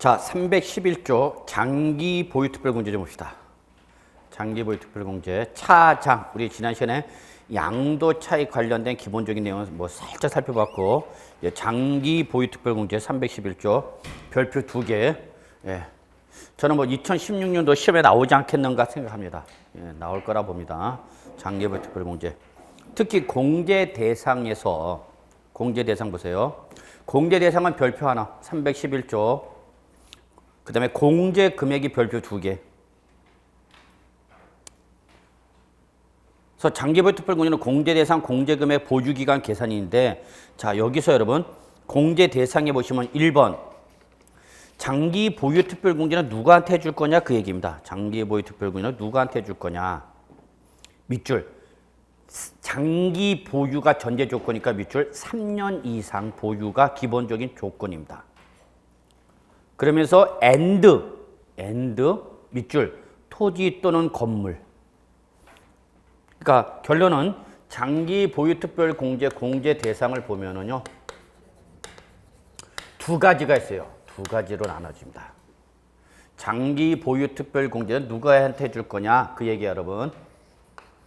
자, 311조 장기 보유특별공제 좀 봅시다. 장기 보유특별공제 차장, 우리 지난 시간에 양도차익 관련된 기본적인 내용을 뭐 살짝 살펴봤고, 장기 보유특별공제 311조 별표 2개. 예. 저는 뭐 2016년도 시험에 나오지 않겠는가 생각합니다. 예, 나올 거라 봅니다. 장기 보유특별공제. 특히 공제 대상에서 공제 대상 보세요. 공제 대상은 별표 하나, 311조. 그 다음에 공제 금액이 별표 2개. 그래서 장기보유특별공제는 공제 대상, 공제 금액, 보유 기간 계산인데, 자, 여기서 여러분 공제 대상에 보시면 1번 장기 보유 특별공제는 누구한테 해줄 거냐 그 얘기입니다. 장기 보유 특별공제는 누구한테 해줄 거냐. 밑줄. 장기 보유가 전제 조건이니까 밑줄 3년 이상 보유가 기본적인 조건입니다. 그러면서 and 밑줄 토지 또는 건물. 그러니까 결론은 장기 보유 특별 공제 공제 대상을 보면은요. 두 가지가 있어요. 두 가지로 나눠집니다. 장기 보유 특별 공제는 누구한테 해줄 거냐 그 얘기 여러분.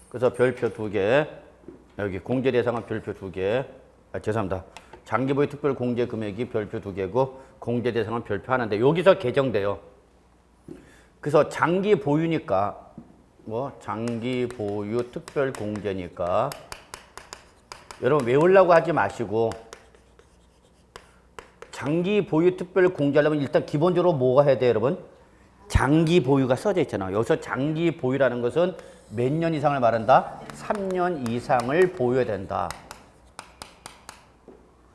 그래서 별표 2개. 여기 공제 대상은 별표 2개. 죄송합니다. 장기 보유 특별 공제 금액이 별표 2개고 공제 대상은 별표 하나인데 여기서 개정돼요. 그래서 장기 보유니까 뭐 장기 보유 특별 공제니까 여러분 외우려고 하지 마시고 장기 보유 특별 공제하려면 일단 기본적으로 뭐가 해야 돼요, 여러분? 장기 보유가 써져 있잖아요. 여기서 장기 보유라는 것은 몇 년 이상을 말한다? 3년 이상을 보유해야 된다.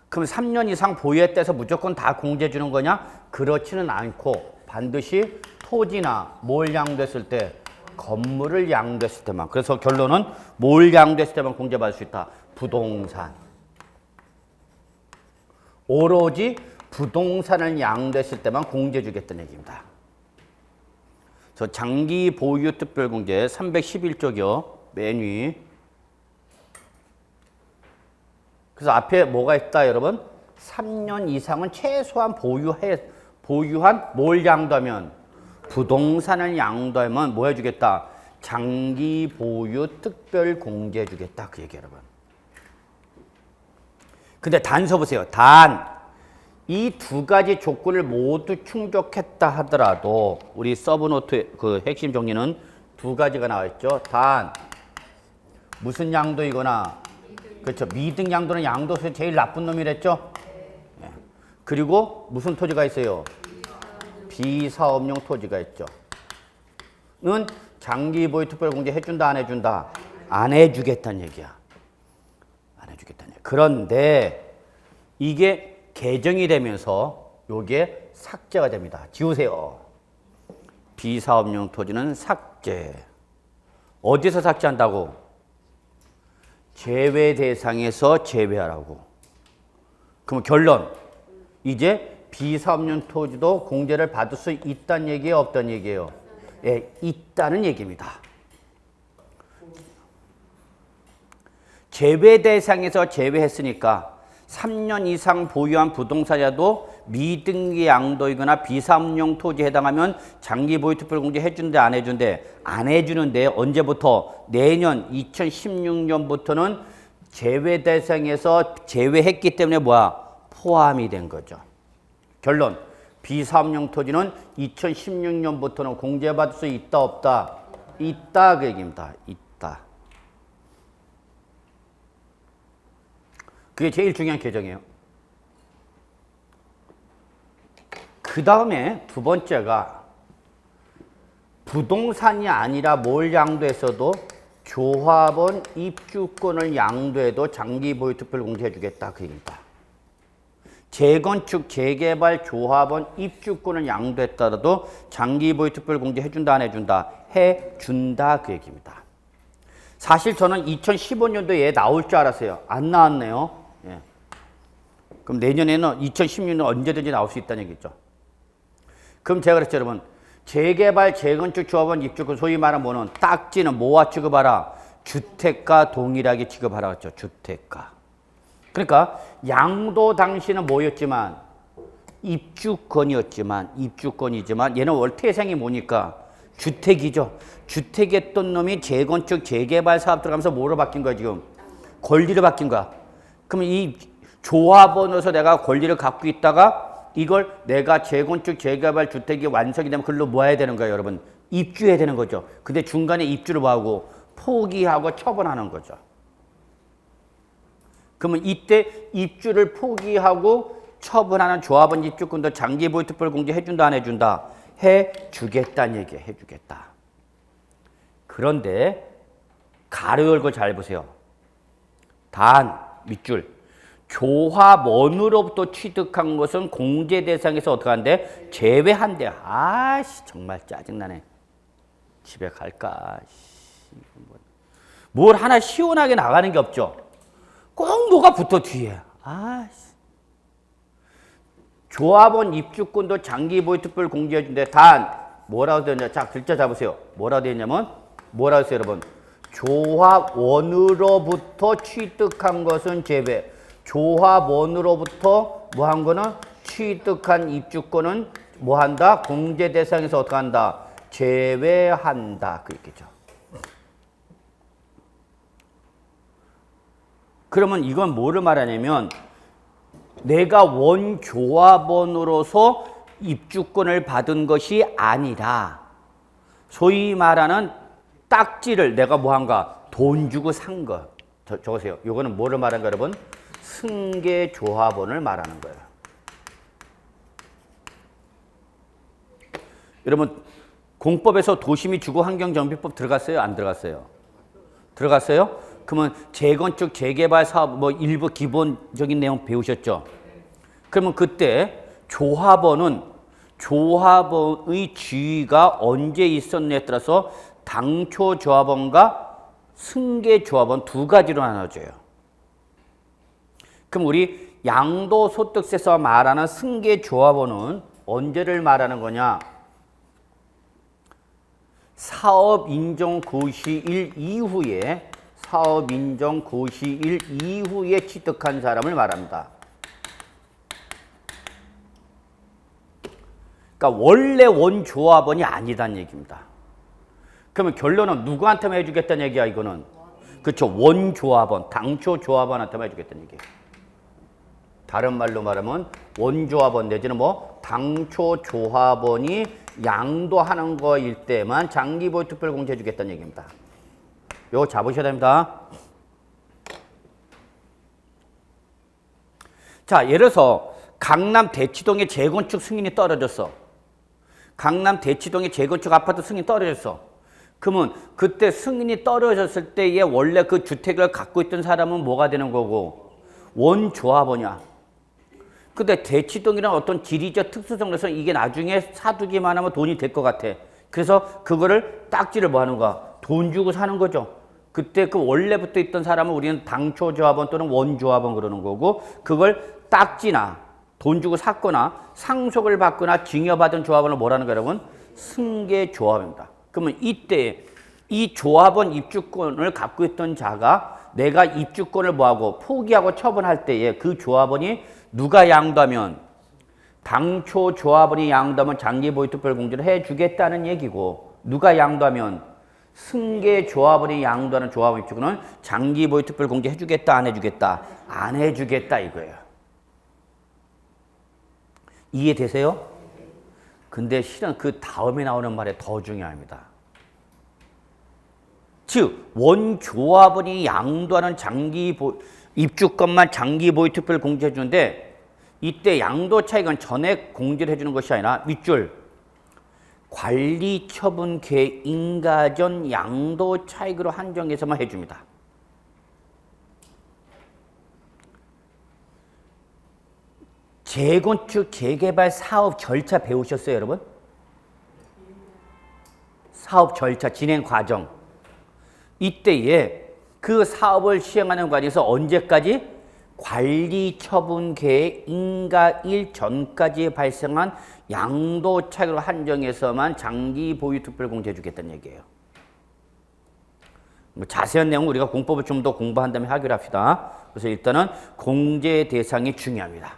그럼 3년 이상 보유했다 해서 무조건 다 공제 주는 거냐? 그렇지는 않고 반드시 토지나 뭘 양도했을 때 건물을 양도했을 때만. 그래서 결론은 뭘 양도했을 때만 공제받을 수 있다. 부동산. 오로지 부동산을 양도했을 때만 공제 주겠다는 얘기입니다. 그래서 장기 보유 특별공제 311조요. 맨 위. 그래서 앞에 뭐가 있다 여러분? 3년 이상은 최소한 보유한 뭘 양도하면? 부동산을 양도하면 뭐 해주겠다? 장기 보유 특별 공제 주겠다. 그 얘기 여러분. 근데 단서 보세요. 이 두 가지 조건을 모두 충족했다 하더라도 우리 서브노트 그 핵심 정리는 두 가지가 나와 있죠. 무슨 양도이거나 그렇죠. 미등 양도는 양도세 제일 나쁜 놈이랬죠. 예. 그리고 무슨 토지가 있어요? 비사업용 토지가 있죠. 는 장기 보유 특별 공제 해준다 안 해준다? 안 해주겠다는 얘기야. 안 해주겠다는 얘기야. 그런데 이게 개정이 되면서 요게 삭제가 됩니다. 지우세요. 비사업용 토지는 삭제. 어디서 삭제한다고? 제외 대상에서 제외하라고. 그럼 결론. 이제 비사업용 토지도 공제를 받을 수 있다는 얘기예요? 없다는 얘기예요? 예, 있다는 얘기입니다. 제외 대상에서 제외했으니까 3년 이상 보유한 부동산이라도 미등기 양도이거나 비사업용 토지에 해당하면 장기 보유 특별 공제 해준대 안 해준대? 안 해주는데 언제부터? 내년 2016년부터는 제외 대상에서 제외했기 때문에 뭐야? 포함이 된 거죠. 결론. 비사업용 토지는 2016년부터는 공제받을 수 있다 없다? 있다 그 얘기입니다. 있다. 그게 제일 중요한 개정이에요. 그 다음에 두 번째가 부동산이 아니라 뭘 양도했어도 조합원 입주권을 양도해도 장기 보유 특별 공제해 주겠다 그 얘기입니다. 재건축, 재개발, 조합원 입주권을 양도했더라도 장기 보유 특별 공제 해준다 안 해준다? 해준다 그 얘기입니다. 사실 저는 2015년도에 얘 나올 줄 알았어요. 안 나왔네요. 예. 그럼 내년에는 2016년 언제든지 나올 수 있다는 얘기죠. 그럼 제가 그랬죠, 여러분. 재개발, 재건축, 조합원 입주권 소위 말하는 뭐는 딱지는 뭐와 취급하라? 주택과 동일하게 취급하라 그랬죠. 주택과. 그러니까 양도 당시는 뭐였지만 입주권이지만 얘는 원래 태생이 뭐니까 주택이죠. 주택했던 놈이 재건축 재개발 사업 들어가면서 뭐로 바뀐 거야 지금? 권리로 바뀐 거야. 그러면 이 조합원으로서 내가 권리를 갖고 있다가 이걸 내가 재건축 재개발 주택이 완성이 되면 그걸로 뭐 해야 되는 거예요 여러분? 입주해야 되는 거죠. 근데 중간에 입주를 뭐 하고 포기하고 처분하는 거죠. 그러면 이때 입주를 포기하고 처분하는 조합원 입주권도 장기 보유 특별 공제 해준다 안 해준다? 해주겠다는 얘기예요. 해주겠다. 그런데 가로 열고 잘 보세요. 단 밑줄 조합원으로부터 취득한 것은 공제 대상에서 어떻게 한대? 제외한대. 아씨 정말 짜증나네. 집에 갈까? 뭘 하나 시원하게 나가는 게 없죠. 꼭 뭐가 붙어 뒤에. 아씨. 조합원 입주권도 장기 보유 특별 공제해 준대. 단 뭐라고 되냐? 자 글자 잡으세요. 뭐라고 되어 있냐면 뭐라고 했어요 여러분? 조합원으로부터 취득한 것은 제외. 조합원으로부터 뭐 한 거는 취득한 입주권은 뭐 한다? 공제 대상에서 어떻게 한다? 제외한다. 그 얘기죠. 그러면 이건 뭐를 말하냐면 내가 원조합원으로서 입주권을 받은 것이 아니라 소위 말하는 딱지를 내가 뭐한가? 돈 주고 산 거. 적으세요. 이거는 뭐를 말하는 거예요 여러분? 승계조합원을 말하는 거예요. 여러분 공법에서 도시및 주거환경정비법 들어갔어요? 안 들어갔어요? 들어갔어요? 그러면 재건축 재개발 사업 뭐 일부 기본적인 내용 배우셨죠? 그러면 그때 조합원은 조합원의 지위가 언제 있었느냐에 따라서 당초 조합원과 승계 조합원 두 가지로 나눠져요. 그럼 우리 양도소득세에서 말하는 승계 조합원은 언제를 말하는 거냐? 사업인정고시일 이후에 사업인정고시일 이후에 취득한 사람을 말합니다. 그러니까 원래 원조합원이 아니다는 얘기입니다. 그러면 결론은 누구한테만 해주겠다는 얘기야 이거는? 그렇죠. 원조합원, 당초 조합원한테만 해주겠다는 얘기예요. 다른 말로 말하면 원조합원 내지는 뭐 당초 조합원이 양도하는 거일 때만 장기 보유 특별 공제해 주겠다는 얘기입니다. 요거 잡으셔야 됩니다. 자, 예를 들어서 강남 대치동의 재건축 승인이 떨어졌어. 강남 대치동의 재건축 아파트 승인이 떨어졌어. 그러면 그때 승인이 떨어졌을 때에 원래 그 주택을 갖고 있던 사람은 뭐가 되는 거고? 원조합원이야. 근데 대치동이란 어떤 지리적 특수성에서 이게 나중에 사두기만 하면 돈이 될 것 같아. 그래서 그거를 딱지를 뭐 하는 거야? 돈 주고 사는 거죠. 그때 그 원래부터 있던 사람은 우리는 당초 조합원 또는 원조합원 그러는 거고 그걸 딱지나 돈 주고 샀거나 상속을 받거나 증여받은 조합원을 뭐라는 거예요, 여러분? 승계조합입니다. 그러면 이때 이 조합원 입주권을 갖고 있던 자가 내가 입주권을 뭐하고 포기하고 처분할 때에 그 조합원이 누가 양도하면 당초 조합원이 양도하면 장기 보유 특별 공제를 해주겠다는 얘기고 누가 양도하면 승계 조합원이 양도하는 조합원 입주권은 장기 보유 특별 공제 해주겠다 안 해주겠다? 안 해주겠다 이거예요. 이해되세요? 근데 실은 그 다음에 나오는 말이 더 중요합니다. 즉 원조합원이 양도하는 입주권만 장기 보유 특별 공제해 주는데 이때 양도 차익은 전액 공제를 해주는 것이 아니라 밑줄 관리 처분 개인가 전 양도 차익으로 한정해서만 해줍니다. 재건축 재개발 사업 절차 배우셨어요, 여러분? 사업 절차 진행 과정. 이때에 그 사업을 시행하는 과정에서 언제까지? 관리 처분 계획 인가일 전까지 발생한 양도 차익으로 한정해서만 장기 보유 특별 공제해 주겠다는 얘기예요. 뭐 자세한 내용은 우리가 공법을 좀 더 공부한 다음에 하기로 합시다. 그래서 일단은 공제 대상이 중요합니다.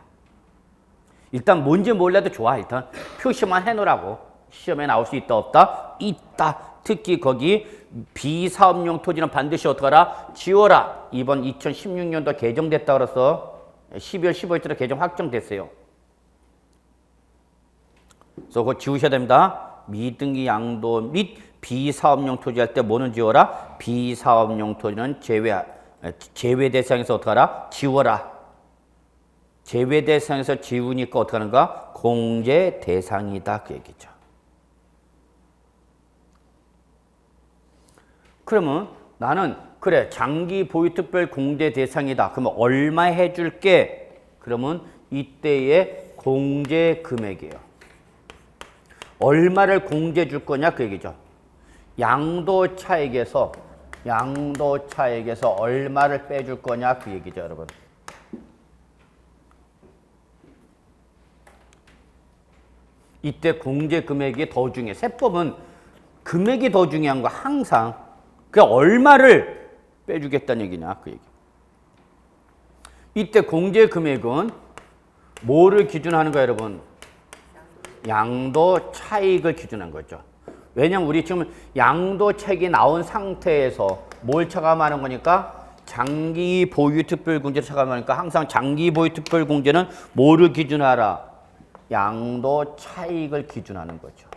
일단 뭔지 몰라도 좋아. 일단 표시만 해놓으라고. 시험에 나올 수 있다 없다? 있다. 특히 거기 비사업용 토지는 반드시 어떡하라? 지워라. 이번 2016년도 개정됐다 그래서 12월 15일부터 개정 확정됐어요. 그래서 그거 지우셔야 됩니다. 미등기 양도 및 비사업용 토지 할 때 뭐는 지워라? 비사업용 토지는 제외 대상에서 어떡하라? 지워라. 제외 대상에서 지우니까 어떡하는가? 공제 대상이다. 그 얘기죠. 그러면 나는 그래 장기 보유 특별 공제 대상이다. 그러면 얼마 해줄게? 그러면 이때의 공제 금액이에요. 얼마를 공제 줄 거냐 그 얘기죠. 양도 차익에서 얼마를 빼줄 거냐 그 얘기죠, 여러분. 이때 공제 금액이 더 중요해. 세법은 금액이 더 중요한 거 항상. 그 얼마를 빼주겠다는 얘기냐 그 얘기. 이때 공제 금액은 뭐를 기준하는 거야, 여러분? 양도 차익을 기준한 거죠. 왜냐면 우리 지금 양도 차익이 나온 상태에서 뭘 차감하는 거니까 장기 보유 특별 공제를 차감하니까 항상 장기 보유 특별 공제는 뭐를 기준하라? 양도 차익을 기준하는 거죠.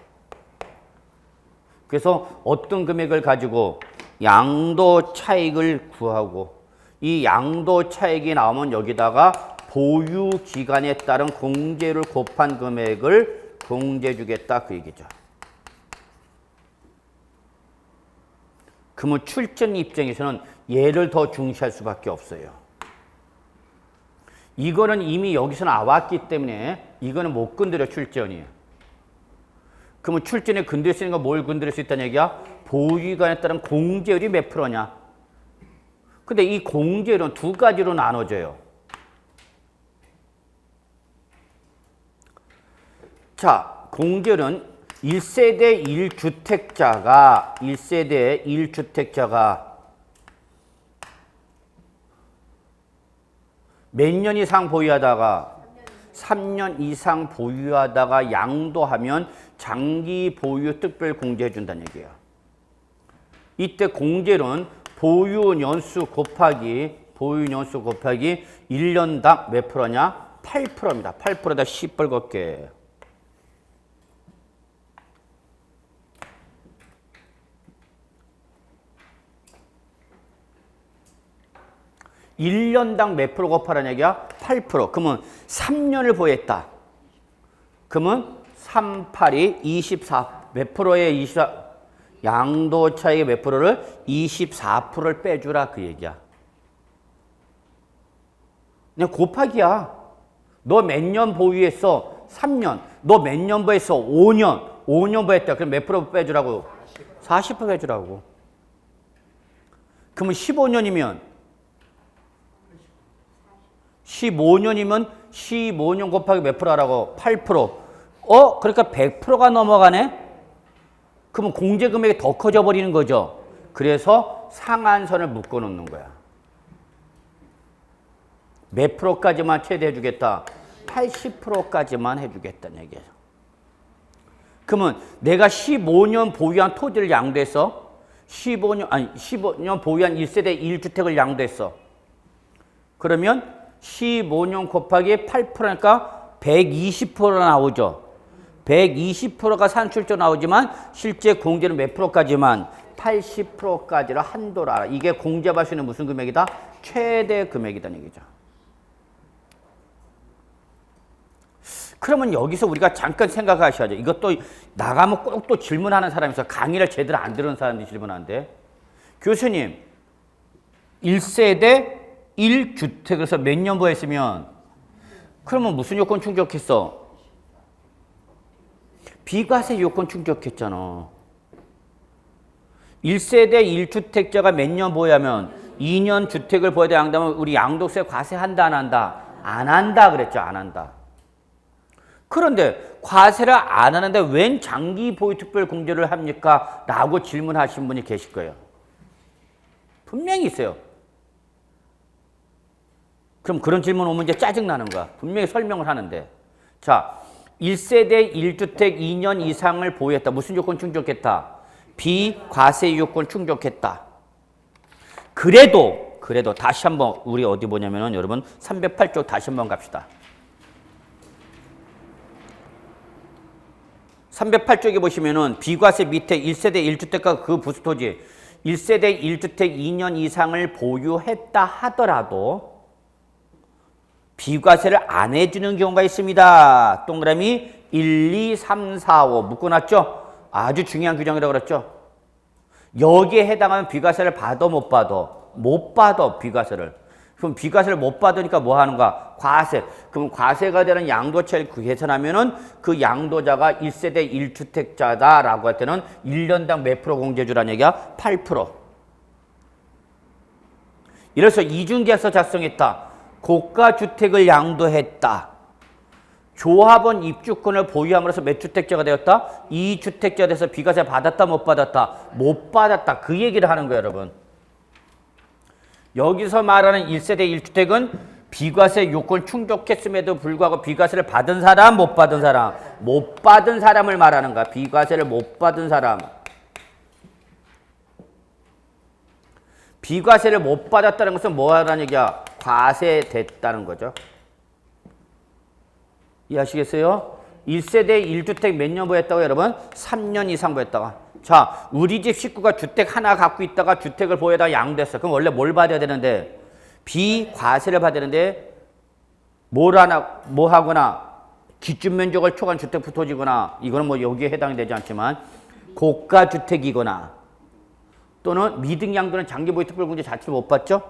그래서 어떤 금액을 가지고 양도 차익을 구하고 이 양도 차익이 나오면 여기다가 보유 기간에 따른 공제를 곱한 금액을 공제 주겠다 그 얘기죠. 그러면 출전 입장에서는 얘를 더 중시할 수밖에 없어요. 이거는 이미 여기서 나왔기 때문에 이거는 못 건드려 출전이. 그러면 출전에 건드릴 수 있는 건 뭘 건드릴 수 있다는 얘기야? 보유기간에 따른 공제율이 몇 프로냐? 근데 이 공제율은 두 가지로 나눠져요. 자, 공제율은 1세대 1주택자가 몇 년 이상 보유하다가 3년 이상 보유하다가 양도하면 장기 보유 특별 공제해 준다는 얘기예요. 이때 공제는 보유 연수 곱하기 1년당 몇 프로냐? 8%입니다. 8%다 10 벌겋게. (1년당) 몇 프로 곱하라는 얘기야? 8%. 그러면 3년을 보유했다. 그러면 3, 8이 24. 몇 프로의 24? 양도 차익의 몇 프로를? 24%를 빼주라 그 얘기야. 그냥 곱하기야. 너 몇 년 보유했어? 3년. 너 몇 년 보유했어? 5년. 5년 보유했다. 그럼 몇 프로 빼주라고? 40% 빼주라고. 그러면 15년이면 15년 곱하기 몇 프로 하라고? 8%. 그러니까 100%가 넘어가네? 그러면 공제 금액이 더 커져 버리는 거죠. 그래서 상한선을 묶어 놓는 거야. 몇 프로까지만 최대해 주겠다? 80%까지만 해주겠다는 얘기예요. 그러면 내가 15년 보유한 토지를 양도했어. 15년 보유한 1세대 1주택을 양도했어. 그러면 15년 곱하기 8%니까 120%가 나오죠. 120%가 산출조 나오지만 실제 공제는 몇 프로까지만? 80%까지를 한도라. 이게 공제받을 수 있는 무슨 금액이다? 최대 금액이라는 얘기죠. 그러면 여기서 우리가 잠깐 생각하셔야죠. 이것도 나가면 꼭 또 질문하는 사람이 있어. 강의를 제대로 안 들은 사람들이 질문하는데. 교수님, 1세대 1주택에서 몇 년 보유했으면 그러면 무슨 요건 충족했어? 비과세 요건 충족했잖아. 1세대 1주택자가 몇 년 보유하면 2년 주택을 보유하다 양도하면 우리 양도세 과세한다 안 한다? 안 한다 그랬죠. 안 한다. 그런데 과세를 안 하는데 웬 장기 보유 특별 공제를 합니까? 라고 질문하신 분이 계실 거예요. 분명히 있어요. 그럼 그런 질문 오면 이제 짜증나는 거야. 분명히 설명을 하는데. 자, 1세대 1주택 2년 이상을 보유했다. 무슨 조건 충족했다? 비과세 요건 충족했다. 그래도 다시 한번 우리 어디 보냐면은 여러분 308쪽 다시 한번 갑시다. 308쪽에 보시면은 비과세 밑에 1세대 1주택과 그 부수토지 1세대 1주택 2년 이상을 보유했다 하더라도 비과세를 안 해주는 경우가 있습니다. 동그라미 1, 2, 3, 4, 5 묶어놨죠? 아주 중요한 규정이라고 그랬죠? 여기에 해당하면 비과세를 받아 못 받아? 못 받아 비과세를. 그럼 비과세를 못 받으니까 뭐 하는가? 과세. 그럼 과세가 되는 양도차익 계산하면은 그 양도자가 1세대 1주택자다라고 할 때는 1년당 몇 프로 공제주라는 얘기야? 8%. 이래서 이중계약서 작성했다. 고가주택을 양도했다. 조합원 입주권을 보유함으로써 몇 주택자가 되었다? 2주택자가 돼서 비과세 받았다 못 받았다? 못 받았다. 그 얘기를 하는 거예요, 여러분. 여기서 말하는 1세대 1주택은 비과세 요건 충족했음에도 불구하고 비과세를 받은 사람, 못 받은 사람? 못 받은 사람을 말하는 거야. 비과세를 못 받은 사람. 비과세를 못 받았다는 것은 뭐 하라는 얘기야? 과세됐다는 거죠. 이해하시겠어요? 1세대 1주택 몇 년 보였다고 여러분? 3년 이상 보였다가. 자, 우리 집 식구가 주택 하나 갖고 있다가 주택을 보유하다가 양도했어. 그럼 원래 뭘 받아야 되는데? 비과세를 받아야 되는데 뭐 하거나 기준 면적을 초과한 주택 부토지거나 이거는 뭐 여기에 해당이 되지 않지만 고가주택이거나 또는 미등양도는 장기보유특별공제 자체를 못 받죠?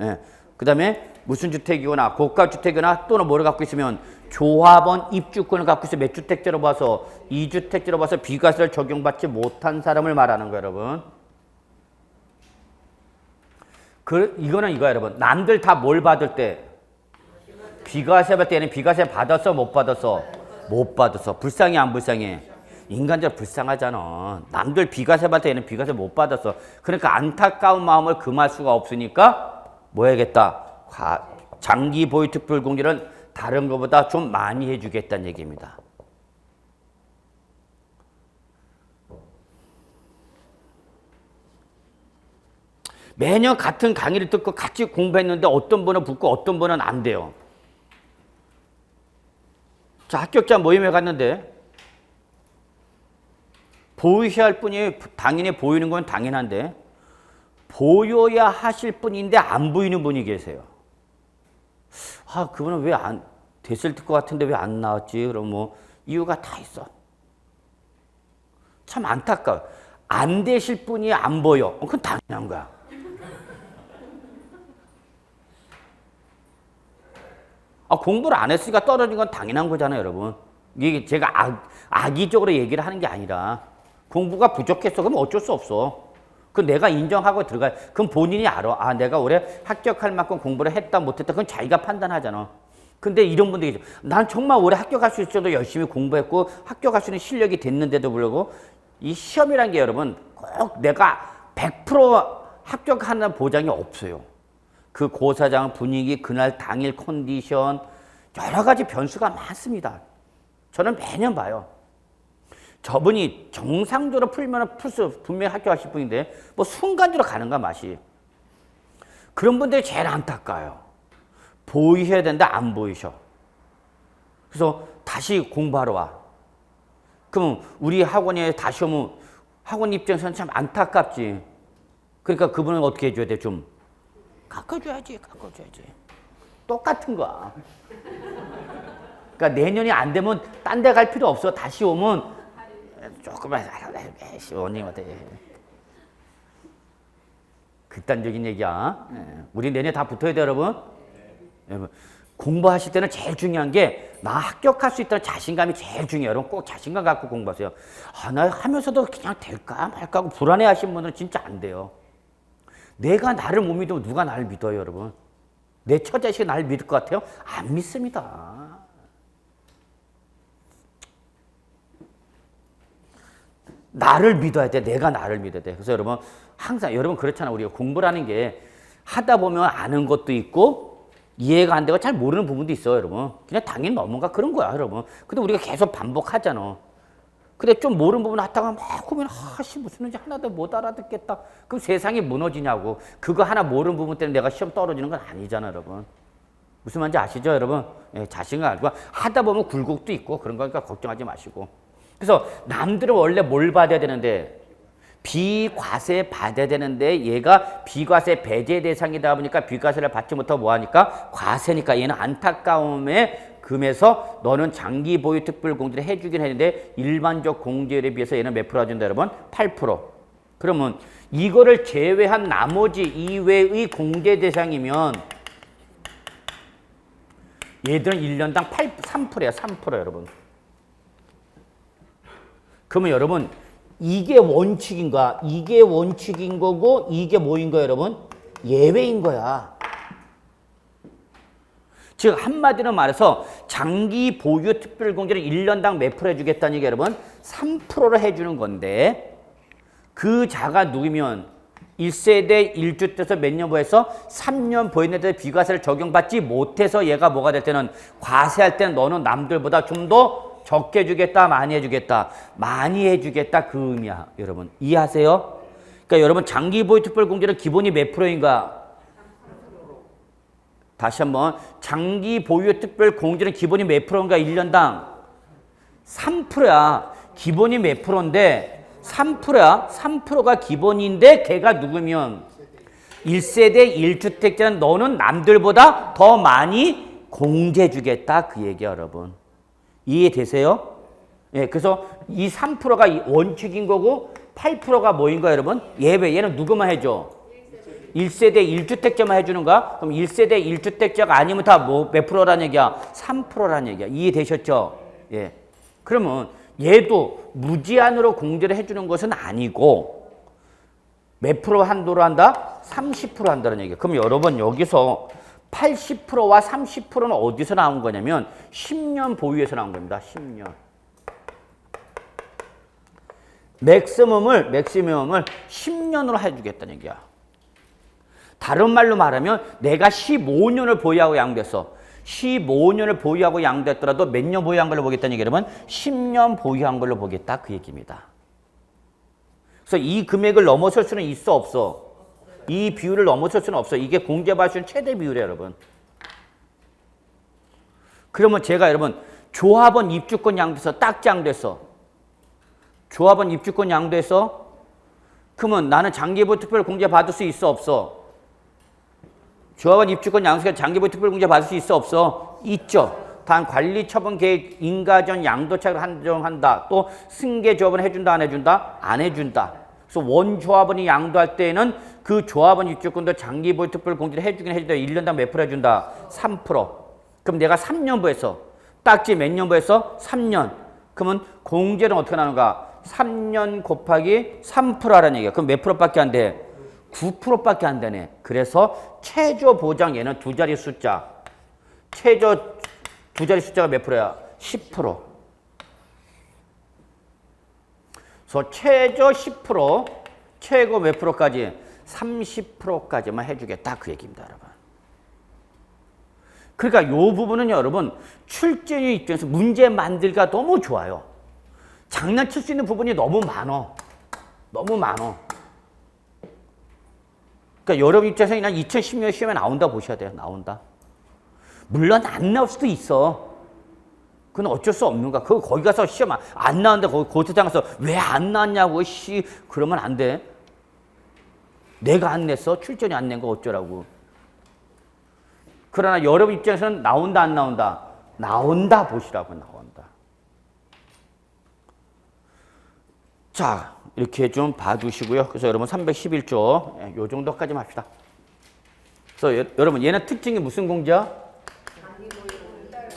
예. 그 다음에 무슨 주택이거나 고가주택이거나 또는 뭐를 갖고 있으면 조합원 입주권을 갖고 있어 몇 주택자로 봐서 2주택자로 봐서 비과세를 적용받지 못한 사람을 말하는 거예요, 여러분. 이거는 이거야, 여러분. 남들 다 뭘 받을 때? 비과세 받을 때는 비과세 받았어, 못 받았어? 못 받았어. 불쌍해, 안 불쌍해? 인간적으로 불쌍하잖아. 남들 비과세 받을 때는 비과세 못 받았어. 그러니까 안타까운 마음을 금할 수가 없으니까 뭐 해야겠다? 장기 보유 특별 공제를 다른 것보다 좀 많이 해주겠다는 얘기입니다. 매년 같은 강의를 듣고 같이 공부했는데 어떤 분은 붙고 어떤 분은 안 돼요. 자, 합격자 모임에 갔는데 보유해야 할 분이 당연히 보이는 건 당연한데 보여야 하실 분인데 안 보이는 분이 계세요. 아, 그분은 왜 안 됐을 것 같은데 왜 안 나왔지? 그럼 뭐 이유가 다 있어. 참 안타까워. 안 되실 분이 안 보여. 그건 당연한 거야. 아, 공부를 안 했으니까 떨어진 건 당연한 거잖아요, 여러분. 이게 제가 악의적으로 얘기를 하는 게 아니라 공부가 부족했어. 그럼 어쩔 수 없어. 그 내가 인정하고 들어가. 그럼 본인이 알아. 아, 내가 올해 합격할 만큼 공부를 했다 못했다. 그건 자기가 판단하잖아. 근데 이런 분들이 있죠. 난 정말 올해 합격할 수 있을 정도 열심히 공부했고 합격할 수 있는 실력이 됐는데도 불구하고 이 시험이란 게 여러분 꼭 내가 100% 합격하는 보장이 없어요. 그 고사장 분위기, 그날 당일 컨디션 여러 가지 변수가 많습니다. 저는 매년 봐요. 저분이 정상적으로 풀면 풀수 분명히 합격하실 분인데 뭐 순간적으로 가는가 맛이. 그런 분들이 제일 안타까워요. 보이셔야 되는데 안 보이셔. 그래서 다시 공부하러 와. 그럼 우리 학원에 다시 오면 학원 입장에서는 참 안타깝지. 그러니까 그분은 어떻게 해줘야 돼? 좀 깎아줘야지. 똑같은 거야. 그러니까 내년이 안 되면 딴 데 갈 필요 없어. 다시 오면 조금만 원님한테 극단적인 얘기야. 우리 내년에 다 붙어야 돼, 여러분. 공부하실 때는 제일 중요한 게 나 합격할 수 있다는 자신감이 제일 중요해요. 여러분 꼭 자신감 갖고 공부하세요. 아, 나 하면서도 그냥 될까 말까 하고 불안해하시는 분들은 진짜 안 돼요. 내가 나를 못 믿으면 누가 나를 믿어요, 여러분? 내 처자식이 나를 믿을 것 같아요? 안 믿습니다. 나를 믿어야 돼. 내가 나를 믿어야 돼. 그래서 여러분 항상 여러분 그렇잖아. 우리가 공부라는 게 하다 보면 아는 것도 있고 이해가 안 되고 잘 모르는 부분도 있어요, 여러분. 그냥 당연히 넘어가 그런 거야, 여러분. 근데 우리가 계속 반복하잖아. 근데 좀 모르는 부분 하다가 막 고민, 아씨 무슨 말인지 하나도 못 알아듣겠다. 그럼 세상이 무너지냐고. 그거 하나 모르는 부분 때문에 내가 시험 떨어지는 건 아니잖아, 여러분. 무슨 말인지 아시죠, 여러분? 예, 자신을 알고 하다 보면 굴곡도 있고 그런 거니까 걱정하지 마시고. 그래서 남들은 원래 뭘 받아야 되는데 비과세 받아야 되는데 얘가 비과세 배제 대상이다 보니까 비과세를 받지 못하고 뭐하니까 과세니까 얘는 안타까움에 금에서 너는 장기 보유 특별 공제를 해주긴 했는데 일반적 공제율에 비해서 얘는 몇 프로 준다 여러분? 8%. 그러면 이거를 제외한 나머지 이외의 공제 대상이면 얘들은 1년당 3%야 3% 여러분. 그러면 여러분 이게 원칙인가? 이게 원칙인 거고 이게 뭐인 거야 여러분? 예외인 거야. 즉 한마디로 말해서 장기 보유 특별공제를 1년당 몇 프로 해주겠다는 얘기 여러분? 3%를 해주는 건데 그 자가 누구면 1세대 1주택에서 몇 년 보여서 3년 보였는데 비과세를 적용받지 못해서 얘가 뭐가 될 때는 과세할 때는 너는 남들보다 좀 더 적게 해주겠다 많이 해주겠다 많이 해주겠다 그 의미야 여러분 이해하세요? 그러니까 여러분 장기 보유 특별공제는 기본이 몇 프로인가? 다시 한번 장기 보유 특별 공제는 기본이 몇 프로인가 1년당 3%야. 기본이 몇 프로인데 3%야. 3%가 기본인데 걔가 누구면 1세대 1주택자는 너는 남들보다 더 많이 공제 주겠다 그 얘기야 여러분. 이해되세요? 예, 그래서 이 3%가 원칙인 거고 8%가 뭐인 거야 여러분? 예외. 얘는 누구만 해줘? 1세대 1주택자만 해주는 거야? 그럼 1세대 1주택자가 아니면 다 뭐 몇 프로라는 얘기야? 3%라는 얘기야. 이해되셨죠? 예. 그러면 얘도 무제한으로 공제를 해주는 것은 아니고 몇 프로 한도로 한다? 30% 한다는 얘기야. 그럼 여러분 여기서 80%와 30%는 어디서 나온 거냐면 10년 보유에서 나온 겁니다. 10년. 맥시멈을 10년으로 해주겠다는 얘기야. 다른 말로 말하면 내가 15년을 보유하고 양도했어. 15년을 보유하고 양도했더라도 몇 년 보유한 걸로 보겠다는 얘기 여러분? 10년 보유한 걸로 보겠다 그 얘기입니다. 그래서 이 금액을 넘어설 수는 있어 없어? 이 비율을 넘어설 수는 없어. 이게 공제받을 수 있는 최대 비율이에요 여러분. 그러면 제가 여러분 조합원 입주권 양도해서 딱 양도했어. 조합원 입주권 양도해서 그러면 나는 장기보유 특별 공제 받을 수 있어 없어? 조합원 입주권 양도해서 장기보유 특별 공제 받을 수 있어 없어? 있죠. 단 관리 처분 계획 인가전 양도차익을 한정한다. 또 승계 조합원 해준다 안 해준다? 안 해준다. 그래서 원 조합원이 양도할 때에는 그 조합원 입주권도 장기보유 특별 공제를 해주긴 해준다. 1년당 몇 프로 해준다? 3%. 그럼 내가 3년 보였어. 딱지 몇 년 보였어? 3년. 그러면 공제는 어떻게 나누는가? 3년 곱하기 3%라는 얘기야. 그럼 몇 프로밖에 안 돼? 9%밖에 안 되네. 그래서 최저 보장 얘는 두 자리 숫자. 최저 두 자리 숫자가 몇 프로야? 10%. 그래서 최저 10%, 최고 몇 프로까지? 30%까지만 해주겠다 그 얘기입니다, 여러분. 그러니까 이 부분은 여러분 출제인 입장에서 문제 만들기가 너무 좋아요. 장난칠 수 있는 부분이 너무 많어. 너무 많어. 그러니까 여러분 입장에서 그냥 2010년 시험에 나온다 보셔야 돼요. 나온다. 물론 안 나올 수도 있어. 그건 어쩔 수 없는 거야. 거기 가서 시험 안 나왔는데 거기 고세장 가서 왜 안 나왔냐고 그러면 안 돼. 내가 안 냈어. 출전이 안 낸 거 어쩌라고. 그러나 여러분 입장에서는 나온다 안 나온다? 나온다 보시라고. 나온다. 자 이렇게 좀 봐주시고요. 그래서 여러분 311조 요 정도까지만 합시다. 그래서 여러분 얘는 특징이 무슨 공제야?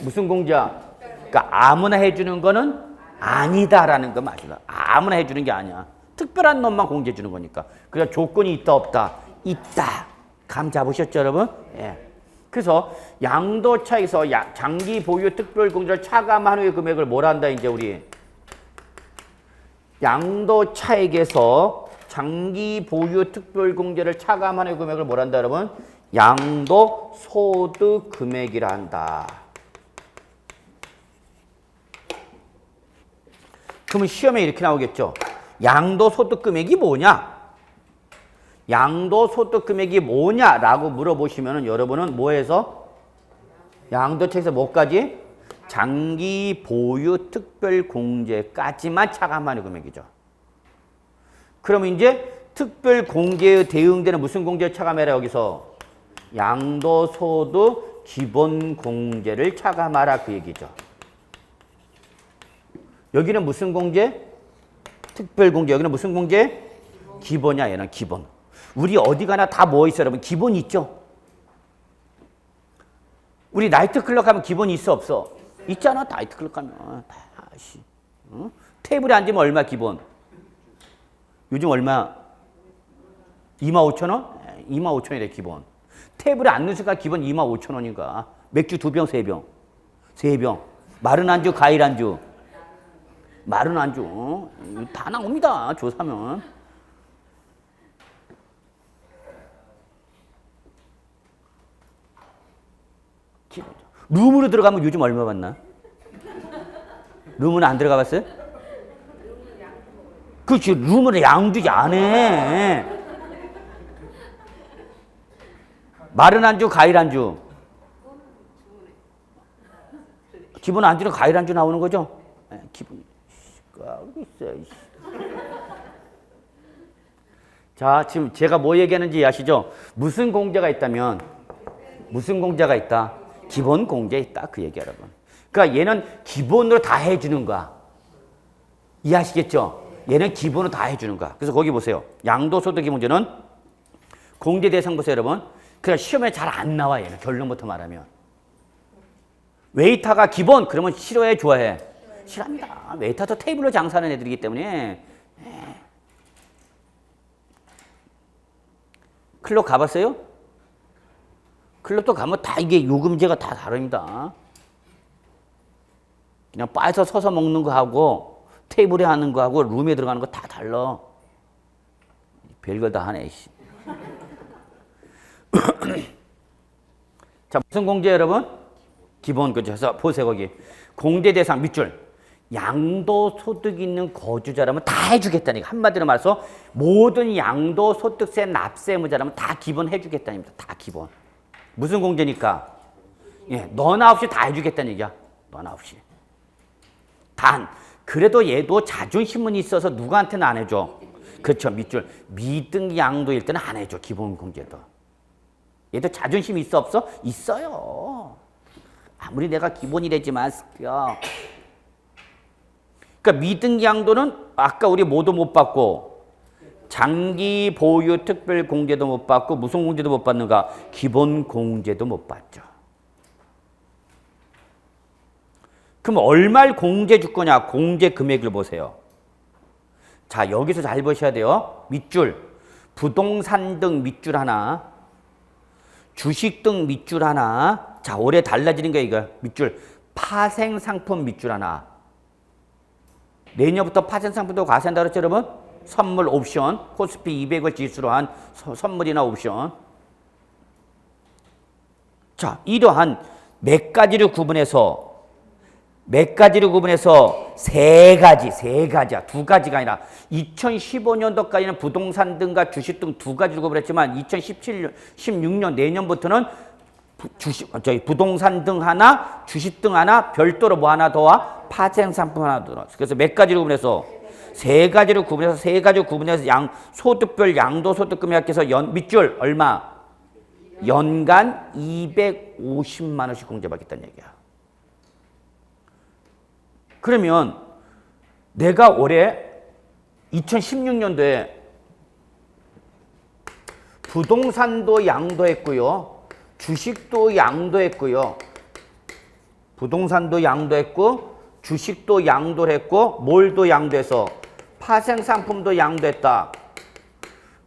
무슨 공제야? 그러니까 아무나 해주는 거는 아니다라는 거 맞아. 아무나 해주는 게 아니야. 특별한 놈만 공제해 주는 거니까. 그래서 조건이 있다 없다? 있다. 감 잡으셨죠 여러분? 예. 그래서 양도차익에서 장기 보유 특별 공제를 차감한 후의 금액을 뭐라 한다 이제 우리? 양도차익에서 장기 보유 특별 공제를 차감한 후의 금액을 뭐라 한다 여러분? 양도소득 금액이라 한다. 그러면 시험에 이렇게 나오겠죠. 양도소득 금액이 뭐냐? 양도소득 금액이 뭐냐라고 물어보시면 여러분은 뭐해서? 양도책에서 뭐까지? 장기 보유 특별 공제까지만 차감하는 금액이죠. 그러면 이제 특별 공제에 대응되는 무슨 공제를 차감해라 여기서? 양도소득 기본 공제를 차감하라 그 얘기죠. 여기는 무슨 공제? 특별 공제. 여기는 무슨 공제? 기본이야. 얘는 기본. 우리 어디 가나 다 뭐 있어 여러분? 기본 있죠? 우리 나이트클럽 가면 기본 있어 없어? 있잖아. 나이트클럽 가면. 응? 테이블에 앉으면 얼마 기본? 요즘 얼마? 25,000원? 25,000원이래 기본. 테이블에 앉는 순간 기본 25,000원인가? 맥주 2병, 3병. 3병. 마른 안주, 과일 안주. 마른 안주. 다 나옵니다. 조사면. 기본이죠. 룸으로 들어가면 요즘 얼마 받나? 룸은 안 들어가 봤어요? 그렇지. 룸으로 양주지 안 해. 마른 안주, 과일 안주. 기본 안주는 과일 안주 나오는 거죠? 네, 기본. 자, 지금 제가 뭐 얘기하는지 아시죠? 무슨 공제가 있다면, 무슨 공제가 있다? 기본 공제 있다. 그 얘기 여러분. 그러니까 얘는 기본으로 다 해주는 거야. 이해하시겠죠? 얘는 기본으로 다 해주는 거야. 그래서 거기 보세요. 양도소득 기본제는 공제 대상 보세요, 여러분. 그냥 시험에 잘 안 나와, 얘는. 결론부터 말하면. 웨이터가 기본, 그러면 싫어해, 좋아해? 싫어합니다. 웨이터도 테이블로 장사하는 애들이기 때문에. 클럽 가봤어요? 클럽도 가면 다 이게 요금제가 다 다릅니다. 그냥 바에서 서서 먹는 거 하고 테이블에 하는 거 하고 룸에 들어가는 거 다 달라. 별걸 다 하네. 자, 무슨 공제 여러분? 기본 그죠? 그래서 보세요 거기. 공제 대상 밑줄. 양도소득 있는 거주자라면 다 해주겠다니까. 한마디로 말해서 모든 양도소득세 납세의무자라면 다 기본 해주겠다는 겁니다. 다 기본. 무슨 공제니까? 예, 너나 없이 다 해주겠다는 얘기야. 너나 없이. 단, 그래도 얘도 자존심은 있어서 누구한테는 안 해줘. 그렇죠. 밑줄. 미등양도일 때는 안 해줘. 기본 공제도. 얘도 자존심이 있어 없어? 있어요. 아무리 내가 기본이라지만 그러니까 미등양도는 아까 우리 모두 못 받고 장기 보유 특별 공제도 못 받고 무슨 공제도 못 받는가? 기본 공제도 못 받죠. 그럼 얼마를 공제 줄 거냐? 공제 금액을 보세요. 자, 여기서 잘 보셔야 돼요. 밑줄. 부동산 등 밑줄 하나. 주식 등 밑줄 하나. 자, 올해 달라지는 게 이거. 밑줄. 파생상품 밑줄 하나. 내년부터 파생상품도 과세한다 그랬죠, 여러분? 선물 옵션. 코스피 200을 지수로 한 선물이나 옵션. 자, 이러한 몇 가지를 구분해서 세 가지야. 두 가지가 아니라 2015년도까지는 부동산 등과 주식 등 두 가지를 구분했지만 2016년 내년부터는 부동산 등 하나, 주식 등 하나, 별도로 뭐 하나 더와 파생상품 하나 더. 그래서 몇 가지를 구분해서 세 가지를 구분해서 소득별 양도소득금액 합해서 밑줄 얼마? 연간 250만 원씩 공제받겠다는 얘기야. 그러면 내가 올해 2016년도에 부동산도 양도했고요. 주식도 양도했고요. 부동산도 양도했고 주식도 양도를 했고 뭘도 양도해서 파생상품도 양도했다.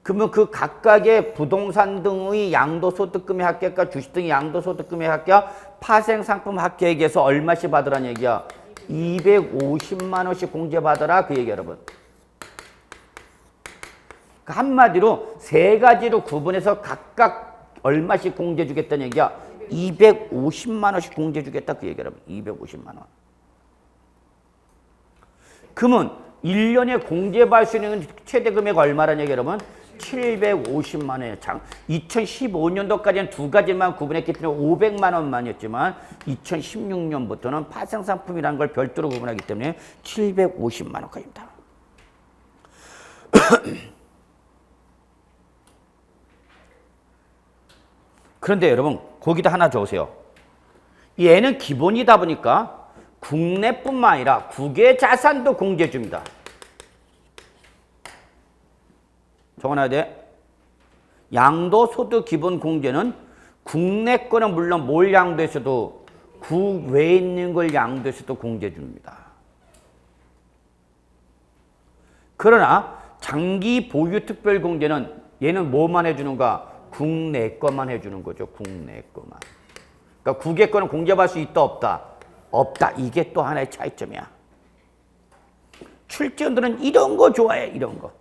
그러면 그 각각의 부동산 등의 양도소득금액 합계가 주식 등의 양도소득금액 합계가 파생상품 합계액에서 얼마씩 받으라는 얘기야? 250만 원씩 공제받아라 그 얘기 여러분. 한마디로 세 가지로 구분해서 각각 얼마씩 공제 주겠다는 얘기야? 250만 원씩 공제 주겠다 그 얘기라면 250만 원. 그러면 1년에 공제받을 수 있는 최대 금액 얼마라는 얘기 여러분? 750만 원이에요. 2015년도까지는 두 가지만 구분했기 때문에 500만 원만이었지만 2016년부터는 파생상품이라는 걸 별도로 구분하기 때문에 750만 원까지입니다. 그런데 여러분 거기다 하나 적으세요. 얘는 기본이다 보니까 국내뿐만 아니라 국외 자산도 공제 줍니다. 적어놔야 돼. 양도소득 기본 공제는 국내 거는 물론 뭘 양도했어도 국외에 있는 걸 양도했어도 공제 줍니다. 그러나 장기 보유 특별 공제는 얘는 뭐만 해주는가? 국내 거만 해주는 거죠. 국내 거만. 그러니까 국외 거는 공제받을 수 있다 없다? 없다. 이게 또 하나의 차이점이야. 출제원들은 이런 거 좋아해. 이런 거.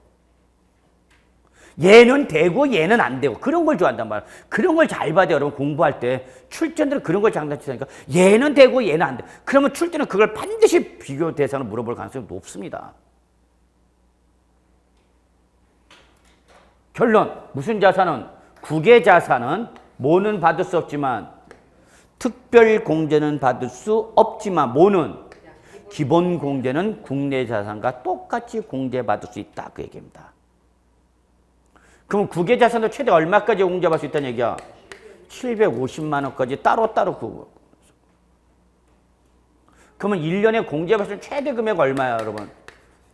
얘는 되고 얘는 안 되고 그런 걸 좋아한단 말이야. 그런 걸 잘 봐야 돼요. 여러분 공부할 때. 출제원들은 그런 걸 장난치니까 얘는 되고 얘는 안 돼. 그러면 출제는 그걸 반드시 비교 대상으로 물어볼 가능성이 높습니다. 결론. 무슨 자산은? 국외 자산은 뭐는 받을 수 없지만 특별 공제는 받을 수 없지만 뭐는? 기본 공제는 국내 자산과 똑같이 공제받을 수 있다. 그 얘기입니다. 그럼 국외 자산도 최대 얼마까지 공제받을 수 있다는 얘기야? 750만 원까지 따로따로 구분. 그러면 1년에 공제받을 수 있는 최대 금액 얼마야, 여러분?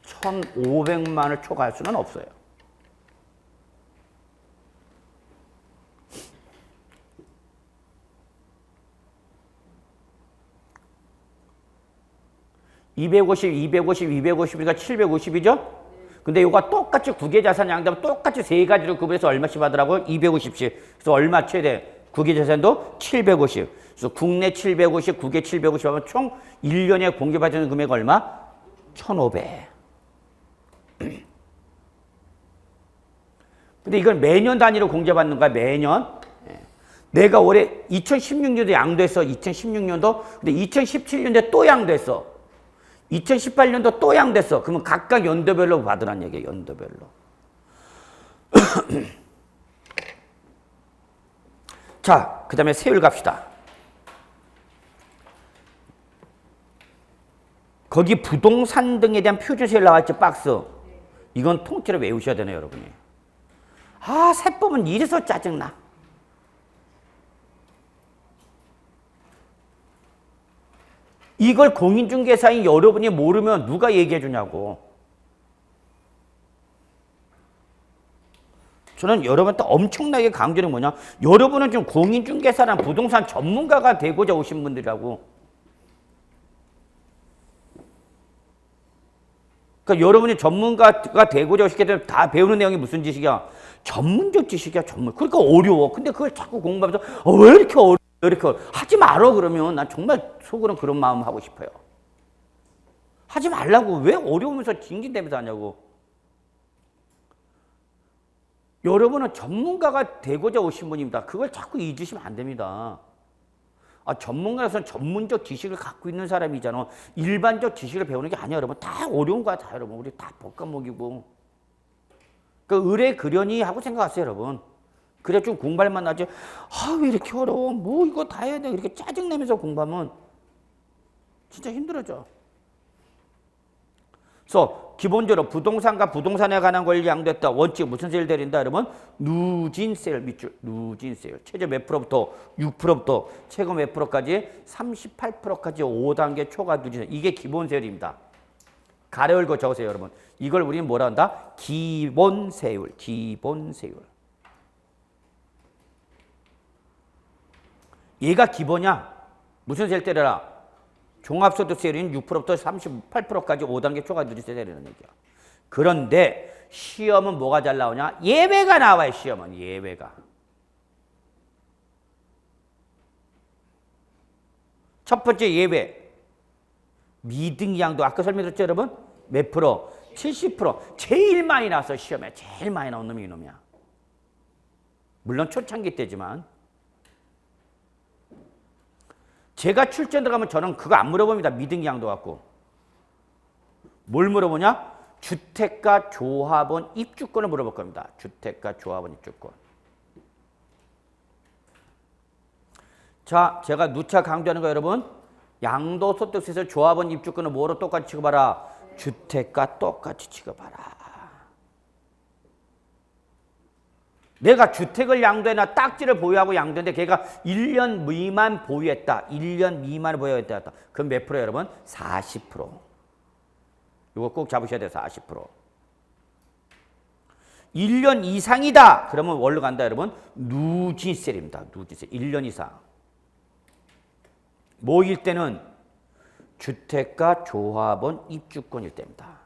1,500만 원을 초과할 수는 없어요. (250, 250, 250이니까) 750이죠? 근데 이거가 똑같이 국외자산 양도하면 똑같이 세 가지로 구분해서 얼마씩 받으라고요? 250씩. 그래서 얼마 최대? 국외자산도 750. 그래서 국내 750, 국외 750 하면 총 1년에 공제받는 금액 얼마? 1,500. 근데 이걸 매년 단위로 공제받는 거야, 매년. 내가 올해 2016년도 양도했어, 2016년도. 근데 2017년도에 또 양도했어. 2018년도 또 양됐어. 그러면 각각 연도별로 받으란 얘기예요. 연도별로. 자, 그 다음에 세율 갑시다. 거기 부동산 등에 대한 표준세율 나왔지, 박스. 이건 통째로 외우셔야 되네요, 여러분이. 아, 세법은 이래서 짜증나. 이걸 공인중개사인 여러분이 모르면 누가 얘기해 주냐고. 저는 여러분한테 엄청나게 강조는 뭐냐. 여러분은 좀 공인중개사랑 부동산 전문가가 되고자 오신 분들이라고. 그러니까 여러분이 전문가가 되고자 오시게 되면 다 배우는 내용이 무슨 지식이야? 전문적 지식이야, 전문. 그러니까 어려워. 근데 그걸 자꾸 공부하면서 왜 이렇게 어려워? 이렇게 하지 말어. 그러면 난 정말 속으로는 그런 마음 하고 싶어요. 하지 말라고. 왜 어려우면서 징징대면서 하냐고. 여러분은 전문가가 되고자 오신 분입니다. 그걸 자꾸 잊으시면 안 됩니다. 아, 전문가로서는 전문적 지식을 갖고 있는 사람이잖아. 일반적 지식을 배우는 게 아니야, 여러분. 다 어려운 거야, 다 여러분. 우리 다 복과목이고. 그 의뢰 그려니 하고 생각하세요, 여러분. 그래 좀 공부할만 하지. 아, 왜 이렇게 어려워? 뭐 이거 다 해야 돼? 이렇게 짜증내면서 공부하면 진짜 힘들어져. 그래서 기본적으로 부동산과 부동산에 관한 권리 양도했다. 원칙 무슨 세율 내린다, 여러분? 누진세율 밑줄. 누진세율. 최저 몇 프로부터? 6%부터 최고 몇 프로까지? 38%까지 5단계 초과 누진세율. 이게 기본세율입니다. 가로 열고 적으세요, 여러분. 이걸 우리는 뭐라 한다? 기본세율. 기본세율. 얘가 기본이야. 무슨 세율 때려라? 종합소득세율인 6%부터 38%까지 5단계 초과 누진세 때리는 얘기야. 그런데 시험은 뭐가 잘 나오냐? 예외가 나와요. 시험은 예외가. 첫 번째 예외. 미등양도 아까 설명드렸죠, 여러분? 몇 프로? 70%. 제일 많이 나왔어, 시험에. 제일 많이 나온 놈이 이놈이야. 물론 초창기 때지만. 제가 출전 들어가면 저는 그거 안 물어봅니다. 미등기 양도 갖고. 뭘 물어보냐? 주택가 조합원 입주권을 물어볼 겁니다. 주택가 조합원 입주권. 자, 제가 누차 강조하는 거 여러분. 양도소득세에서 조합원 입주권을 뭐로 똑같이 취급하라? 주택가 똑같이 취급하라. 내가 주택을 양도해나 딱지를 보유하고 양도했는데 걔가 1년 미만 보유했다. 1년 미만을 보유했다. 그럼 몇 프로 여러분? 40%. 이거 꼭 잡으셔야 돼요. 40%. 1년 이상이다. 그러면 뭘로 간다 여러분? 누진세입니다. 누진세. 1년 이상. 뭐일 때는 주택가 조합원 입주권일 때입니다.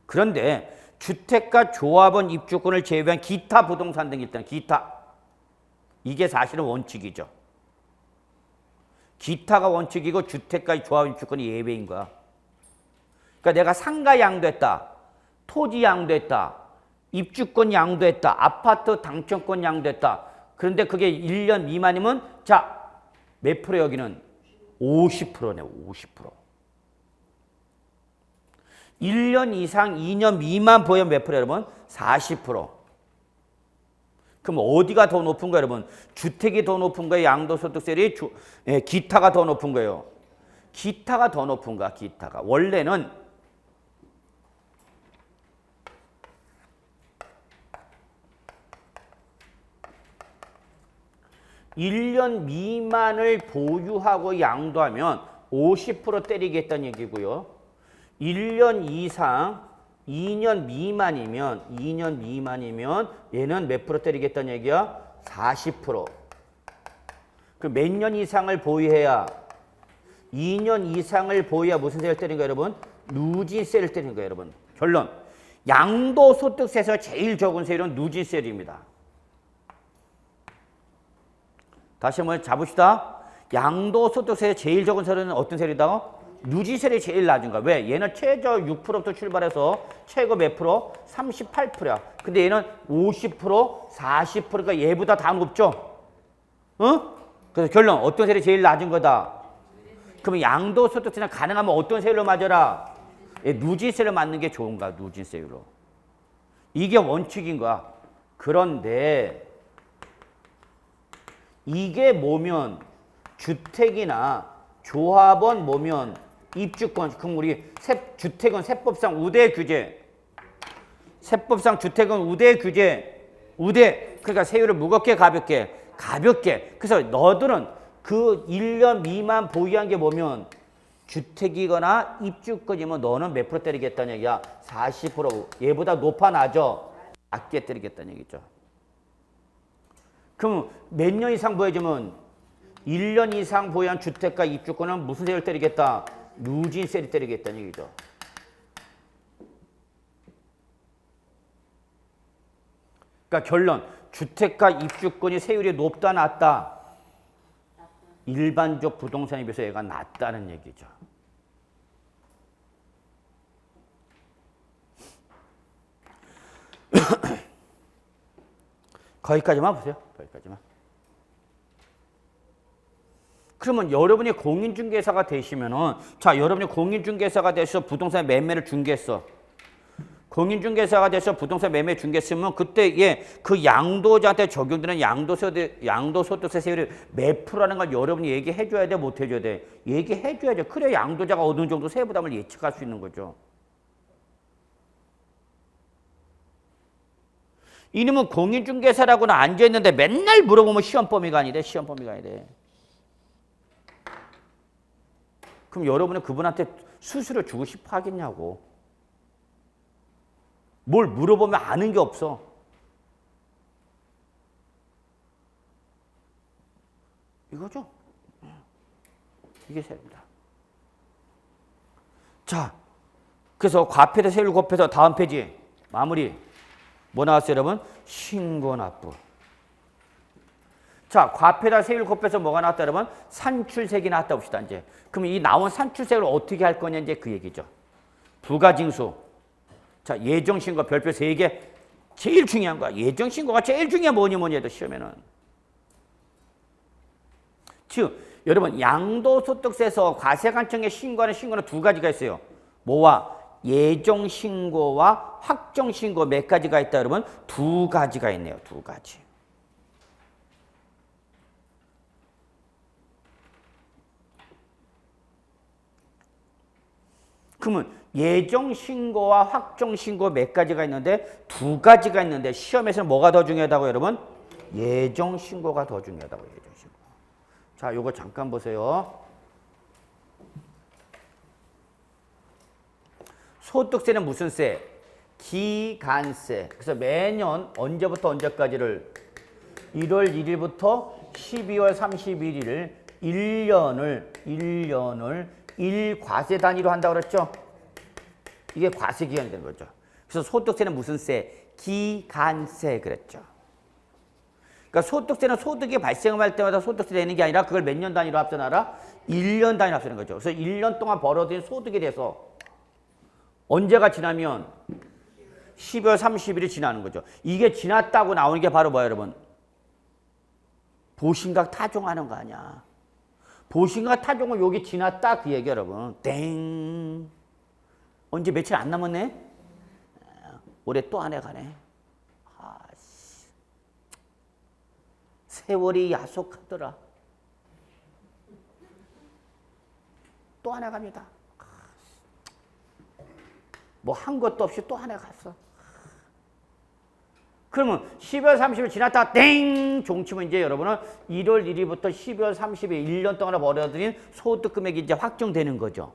그런데 주택가 조합원 입주권을 제외한 기타 부동산 등일 때는 기타. 이게 사실은 원칙이죠. 기타가 원칙이고 주택가 조합원 입주권이 예외인 거야. 그러니까 내가 상가 양도했다. 토지 양도했다. 입주권 양도했다. 아파트 당첨권 양도했다. 그런데 그게 1년 미만이면 자, 몇 프로 여기는? 50%네. 50%. 1년 이상 2년 미만 보유면 몇 프로 여러분? 40%. 그럼 어디가 더 높은 거예요 여러분? 주택이 더 높은 거예요? 양도소득세율이 기타가 더 높은 거예요? 기타가 더 높은 거야. 기타가. 원래는 1년 미만을 보유하고 양도하면 50% 때리겠다는 얘기고요. 1년 이상 2년 미만이면 얘는 몇 프로 때리겠다는 얘기야? 40%. 그 몇 년 이상을 보유해야 2년 이상을 보유해야 무슨 세를 때리는 거예요, 여러분? 누진세를 때리는 거예요, 여러분. 결론. 양도소득세에서 제일 적은 세율은 누진세율입니다. 다시 한번 잡읍시다. 양도소득세에 제일 적은 세율은 어떤 세율이다? 누진세율이 제일 낮은 거야. 왜? 얘는 최저 6%부터 출발해서 최고 몇 프로? 38%야. 근데 얘는 50%, 40%가 얘보다 다 높죠? 어? 그래서 결론, 어떤 세율이 제일 낮은 거다? 그러면 양도소득세는 가능하면 어떤 세율로 맞아라? 누진세를 맞는 게 좋은가? 누진세율로. 이게 원칙인 거야. 그런데 이게 뭐면 주택이나 조합원 뭐면 입주권. 그럼 우리 주택은 세법상 우대 규제. 세법상 주택은 우대 규제. 우대. 그러니까 세율을 무겁게 가볍게. 가볍게. 그래서 너들은 그 1년 미만 보유한 게 뭐면 주택이거나 입주권이면 너는 몇 프로 때리겠다는 얘기야? 40%. 얘보다 높아 낮아? 낮게 때리겠다는 얘기죠. 그럼 몇 년 이상 보여주면 1년 이상 보유한 주택가 입주권은 무슨 세율 때리겠다? 누진세를 때리겠다는 얘기죠. 그러니까 결론, 주택가 입주권이 세율이 높다 낮다? 일반적 부동산에 비해서 얘가 낮다는 얘기죠. 거기까지만 보세요. 거기까지만. 그러면 여러분이 공인중개사가 되시면은, 자, 여러분이 공인중개사가 돼서 부동산 매매를 중개했어. 공인중개사가 돼서 부동산 매매 중개했으면 그때 그 양도자한테 적용되는 양도소득세 세율이 몇 프로라는 걸 여러분이 얘기해 줘야 돼, 못 해줘야 돼? 얘기해 줘야죠. 그래야 양도자가 어느 정도 세부담을 예측할 수 있는 거죠. 이놈은 공인중개사라고는 앉아있는데 맨날 물어보면 시험 범위가 아니래. 시험 범위가 아니래. 그럼 여러분은 그분한테 수수료 주고 싶어 하겠냐고. 뭘 물어보면 아는 게 없어. 이거죠. 이게 세입니다. 자, 그래서 과표에다 세율 곱해서 다음 페이지 마무리. 뭐 나왔어요, 여러분? 신고납부. 자, 과표에다 세율 곱해서 뭐가 나왔다, 여러분? 산출세액이 나왔다 봅시다, 이제. 그럼 이 나온 산출세액을 어떻게 할 거냐, 이제 그 얘기죠. 부가징수. 자, 예정신고 별표 3개 제일 중요한 거야. 예정신고가 제일 중요해. 뭐니 해도 시험에는. 즉 여러분 양도소득세에서 과세관청에 신고하는 신고는 두 가지가 있어요. 뭐와? 예정신고와 확정신고 몇 가지가 있다 여러분? 두 가지가 있네요. 두 가지. 그러면 예정신고와 확정신고 몇 가지가 있는데 두 가지가 있는데 시험에서는 뭐가 더 중요하다고 여러분? 예정신고가 더 중요하다고. 예정신고. 자, 요거 잠깐 보세요. 소득세는 무슨 세? 기간세. 그래서 매년 언제부터 언제까지를 1월 1일부터 12월 31일 1년을 1과세 단위로 한다고 그랬죠? 이게 과세 기간이 되는 거죠. 그래서 소득세는 무슨 세? 기간세 그랬죠. 그러니까 소득세는 소득이 발생할 때마다 소득세 내는 게 아니라 그걸 몇 년 단위로 합산하라? 1년 단위로 합산하는 거죠. 그래서 1년 동안 벌어들인 소득에 대해서 언제가 지나면 12월 30일이 지나는 거죠. 이게 지났다고 나오는 게 바로 뭐야 여러분? 보신각 타종하는 거 아니야. 보신각 타종은 여기 지났다 그 얘기 여러분. 땡. 언제 며칠 안 남았네? 올해 또 한 해 가네. 아씨. 세월이 야속하더라. 또 한 해 갑니다. 뭐 한 것도 없이 또 한 해 갔어. 그러면 12월 30일 지났다가 땡! 종치면 이제 여러분은 1월 1일부터 12월 30일 1년 동안 벌어들인 소득 금액이 이제 확정되는 거죠.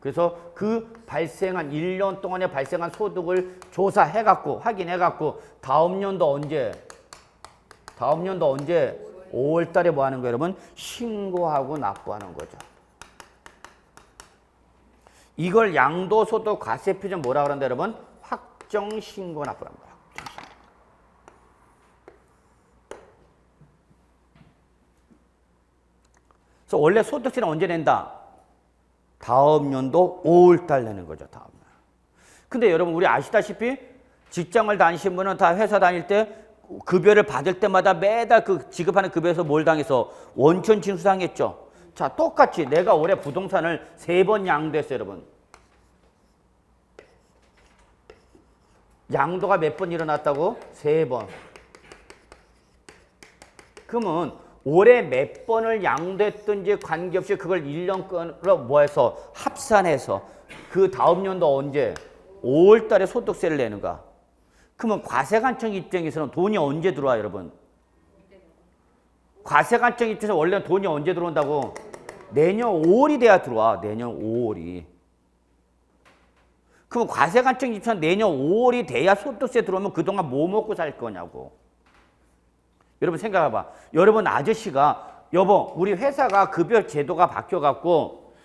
그래서 그 발생한 1년 동안에 발생한 소득을 조사해갖고 확인해갖고 다음 연도 언제 5월 달에 뭐 하는 거예요 여러분? 신고하고 납부하는 거죠. 이걸 양도소득 과세 표준 뭐라고 그러는데 여러분? 확정신고 납부란 거야. 그래서 원래 소득세는 언제 낸다? 다음 연도 5월 달 내는 거죠. 다음 날. 근데 여러분 우리 아시다시피 직장을 다니신 분은 다 회사 다닐 때 급여를 받을 때마다 매달 그 지급하는 급여에서 뭘 당해서 원천 징수당했죠. 자, 똑같이 내가 올해 부동산을 3번 양도했어요, 여러분. 양도가 몇 번 일어났다고? 3번. 그러면 올해 몇 번을 양도했든지 관계없이 그걸 1년간으로 뭐해서 합산해서 그 다음 연도 언제? 5월 달에 소득세를 내는가? 그러면 과세관청 입장에서는 돈이 언제 들어와, 여러분? 과세관청 입장에서 원래는 돈이 언제 들어온다고? 내년 5월이 돼야 들어와. 내년 5월이. 그럼 과세관청 입장에서 내년 5월이 돼야 소득세 들어오면 그동안 뭐 먹고 살 거냐고. 여러분 생각해봐. 여러분 아저씨가 여보 우리 회사가 급여 제도가 바뀌어갖고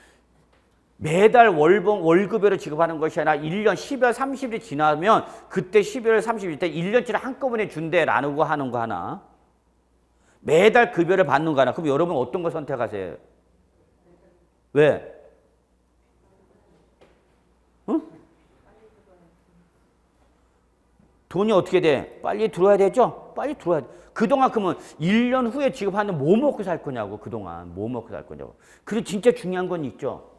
매달 월급여를 지급하는 것이 아니라 1년 12월 30일이 지나면 그때 12월 30일 때 1년치를 한꺼번에 준대라는 거 하는 거 하나. 매달 급여를 받는 거 하나. 그럼 여러분 어떤 거 선택하세요? 왜? 응? 돈이 어떻게 돼? 빨리 들어와야 되죠? 빨리 들어와야 돼. 그동안 그러면 1년 후에 지급하는 뭐 먹고 살 거냐고. 그동안 뭐 먹고 살 거냐고. 그리고 진짜 중요한 건 있죠.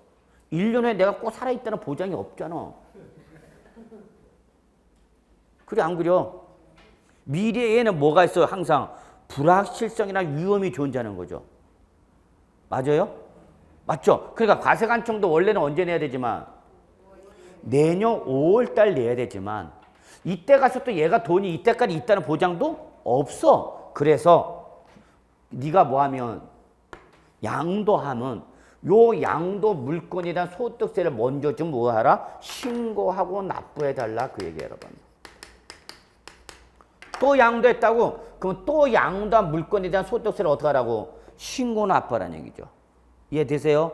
1년 후에 내가 꼭 살아있다는 보장이 없잖아. 그래 안 그려? 미래에는 뭐가 있어요? 항상 불확실성이나 위험이 존재하는 거죠. 맞아요? 맞죠? 그러니까 과세관청도 원래는 언제 내야 되지만 내년 5월 달 내야 되지만 이때 가서 또 얘가 돈이 이때까지 있다는 보장도 없어. 그래서 네가 뭐 하면 양도하면 요 양도 물건에 대한 소득세를 먼저 좀 뭐 하라? 신고하고 납부해달라 그 얘기예요, 여러분. 또 양도했다고? 그럼 또 양도한 물건에 대한 소득세를 어떻게 하라고? 신고 납부하라는 얘기죠. 이해되세요?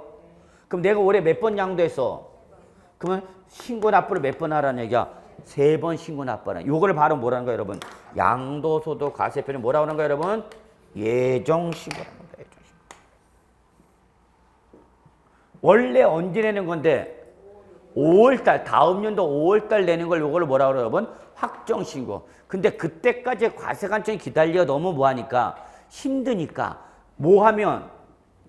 그럼 내가 올해 몇 번 양도했어? 그러면 신고 납부를 몇 번 하라는 얘기야? 3번 신고 납부하라. 요거를 바로 뭐라는 거예요, 여러분? 양도소득 과세표는 뭐라고 하는 거예요, 여러분? 예정신고라는 겁니다. 예정신고. 원래 언제 내는 건데? 5월달, 다음 연도 5월달 내는 걸 요거를 뭐라고 그래요, 여러분? 확정신고. 근데 그때까지 과세관청이 기다려 너무 뭐하니까 힘드니까 뭐 하면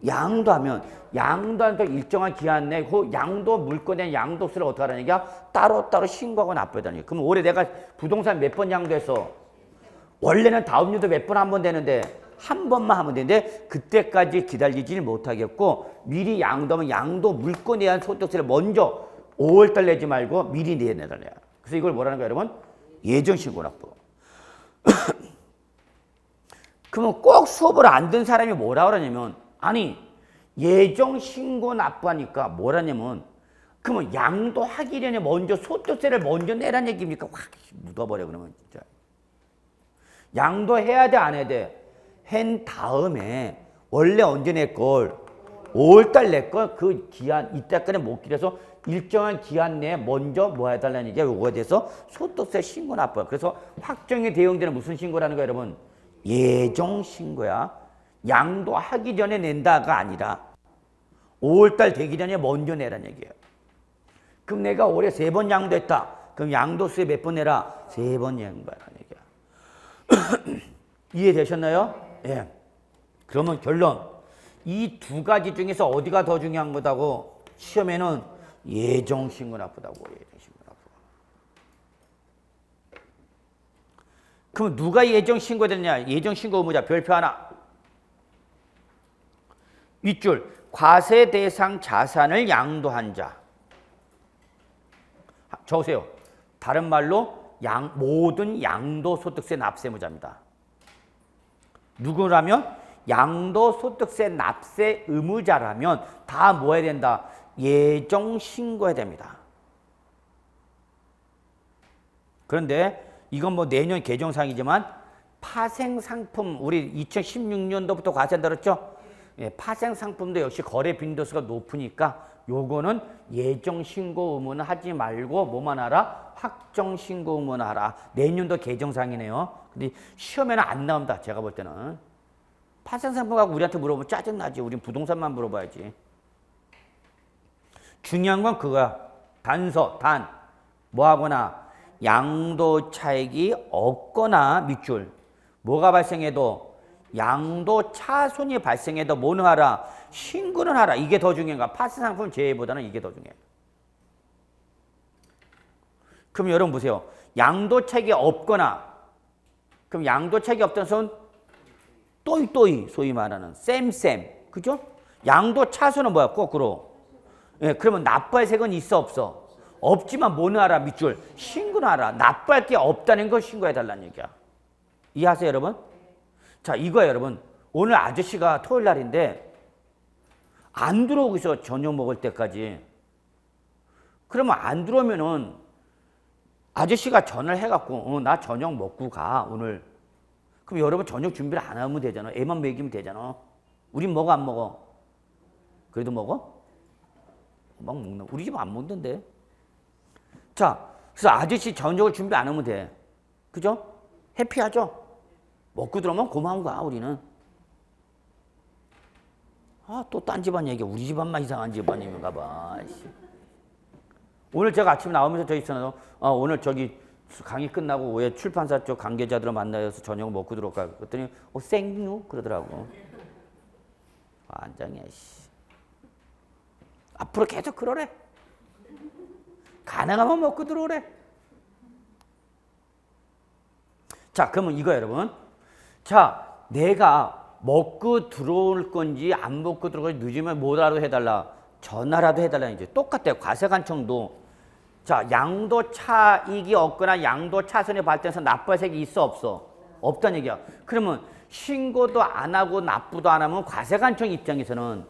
양도한테 일정한 기한 내에 그 양도 물건의 양도세를 어떻게 하라는 얘기야? 따로따로 신고하고 납부하다는 얘기야. 그럼 올해 내가 부동산 몇 번 양도했어? 원래는 다음 년도 몇 번 한 번 되는데 한 번만 하면 되는데 그때까지 기다리지 못하겠고 미리 양도하면 양도 물건에 대한 소득세를 먼저 5월달 내지 말고 미리 내달래요. 그래서 이걸 뭐라는 거예요, 여러분? 예정신고 납부. 그러면 꼭 수업을 안 든 사람이 뭐라 그러냐면 아니 예정신고 납부하니까 뭐라냐면 그러면 양도하기 전에 먼저 소득세를 먼저 내라는 얘기입니까? 확 묻어버려 그러면 진짜. 양도해야 돼 안 해야 돼? 한 다음에 원래 언제 낼걸 5월달 낼걸 그 기한 이때까지 못 기려서 일정한 기한 내에 먼저 뭐 해달라는 얘기야. 요거에 대해서 소득세 신고 납부야. 그래서 확정이 대응되는 무슨 신고라는 거야 여러분? 예정 신고야. 양도하기 전에 낸다가 아니라 5월달 되기 전에 먼저 내라는 얘기예요. 그럼 내가 올해 3번 양도했다. 그럼 양도세 몇 번 내라? 3번 양도하라는 얘기야. 이해되셨나요? 예. 그러면 결론. 이 두 가지 중에서 어디가 더 중요한 거다고? 시험에는 예정신고 납부다고. 예정신고 납부. 그럼 누가 예정신고 됐냐? 예정신고 의무자 별표 하나. 윗줄 과세 대상 자산을 양도한 자. 적으세요. 다른 말로 모든 양도소득세 납세의무자입니다. 누구라면? 양도소득세 납세 의무자라면 다 뭐 해야 된다? 예정 신고해야 됩니다. 그런데 이건 뭐 내년 개정상이지만 파생상품 우리 2016년도부터 과세한다 그랬죠? 예, 파생상품도 역시 거래 빈도수가 높으니까 요거는 예정신고 의무는 하지 말고 뭐만 하라? 확정신고 의무는 하라. 내년도 개정상이네요. 근데 시험에는 안 나온다. 제가 볼 때는. 파생상품 갖고 우리한테 물어보면 짜증나지. 우린 부동산만 물어봐야지. 중요한 건 그거야. 단 뭐하거나 양도 차익이 없거나 밑줄 뭐가 발생해도 양도 차손이 발생해도 뭐는 하라? 신고는 하라. 이게 더 중요한가? 파생상품 제외보다는 이게 더 중요해. 그럼 여러분 보세요. 양도 차익이 없거나 그럼 양도 차익이 없다는 손 또이 소위 말하는 쌤 그죠? 양도 차손은 뭐야? 거꾸로. 예, 그러면 납부할 색은 있어 없어? 없지만 뭐는 하라? 밑줄 신고는 하라. 납부할 게 없다는 걸 신고해달라는 얘기야. 이해하세요 여러분? 자 이거야 여러분. 오늘 아저씨가 토요일 날인데 안 들어오고 있어. 저녁 먹을 때까지. 그러면 안 들어오면은 아저씨가 전화를 해갖고 나 저녁 먹고 가 오늘. 그럼 여러분 저녁 준비를 안 하면 되잖아. 애만 먹이면 되잖아. 우린 먹어 안 먹어? 그래도 먹어? 막 먹나? 우리 집 안 먹는데. 자, 그래서 아저씨 저녁을 준비 안 하면 돼. 그죠? 해피하죠? 먹고 들어오면 고마운 거야 우리는. 아, 또 딴 집안 얘기야. 우리 집안만 이상한 집안인가 봐. 오늘 제가 아침에 나오면서 저 있잖아요. 오늘 저기 강의 끝나고 오후에 출판사 쪽 관계자들을 만나서 저녁 먹고 들어올까 그랬더니 생유 그러더라고. 안장이야 씨. 앞으로 계속 그러래. 가능하면 먹고 들어오래. 자 그러면 이거 여러분. 자 내가 먹고 들어올 건지 안 먹고 들어올 건지 늦으면 뭐라도 해달라. 전화라도 해달라. 이제 똑같아요. 과세관청도 자, 양도 차익이 없거나 양도 차손이 발생해서 납부할 색이 있어 없어? 없다는 얘기야. 그러면 신고도 안 하고 납부도 안 하면 과세관청 입장에서는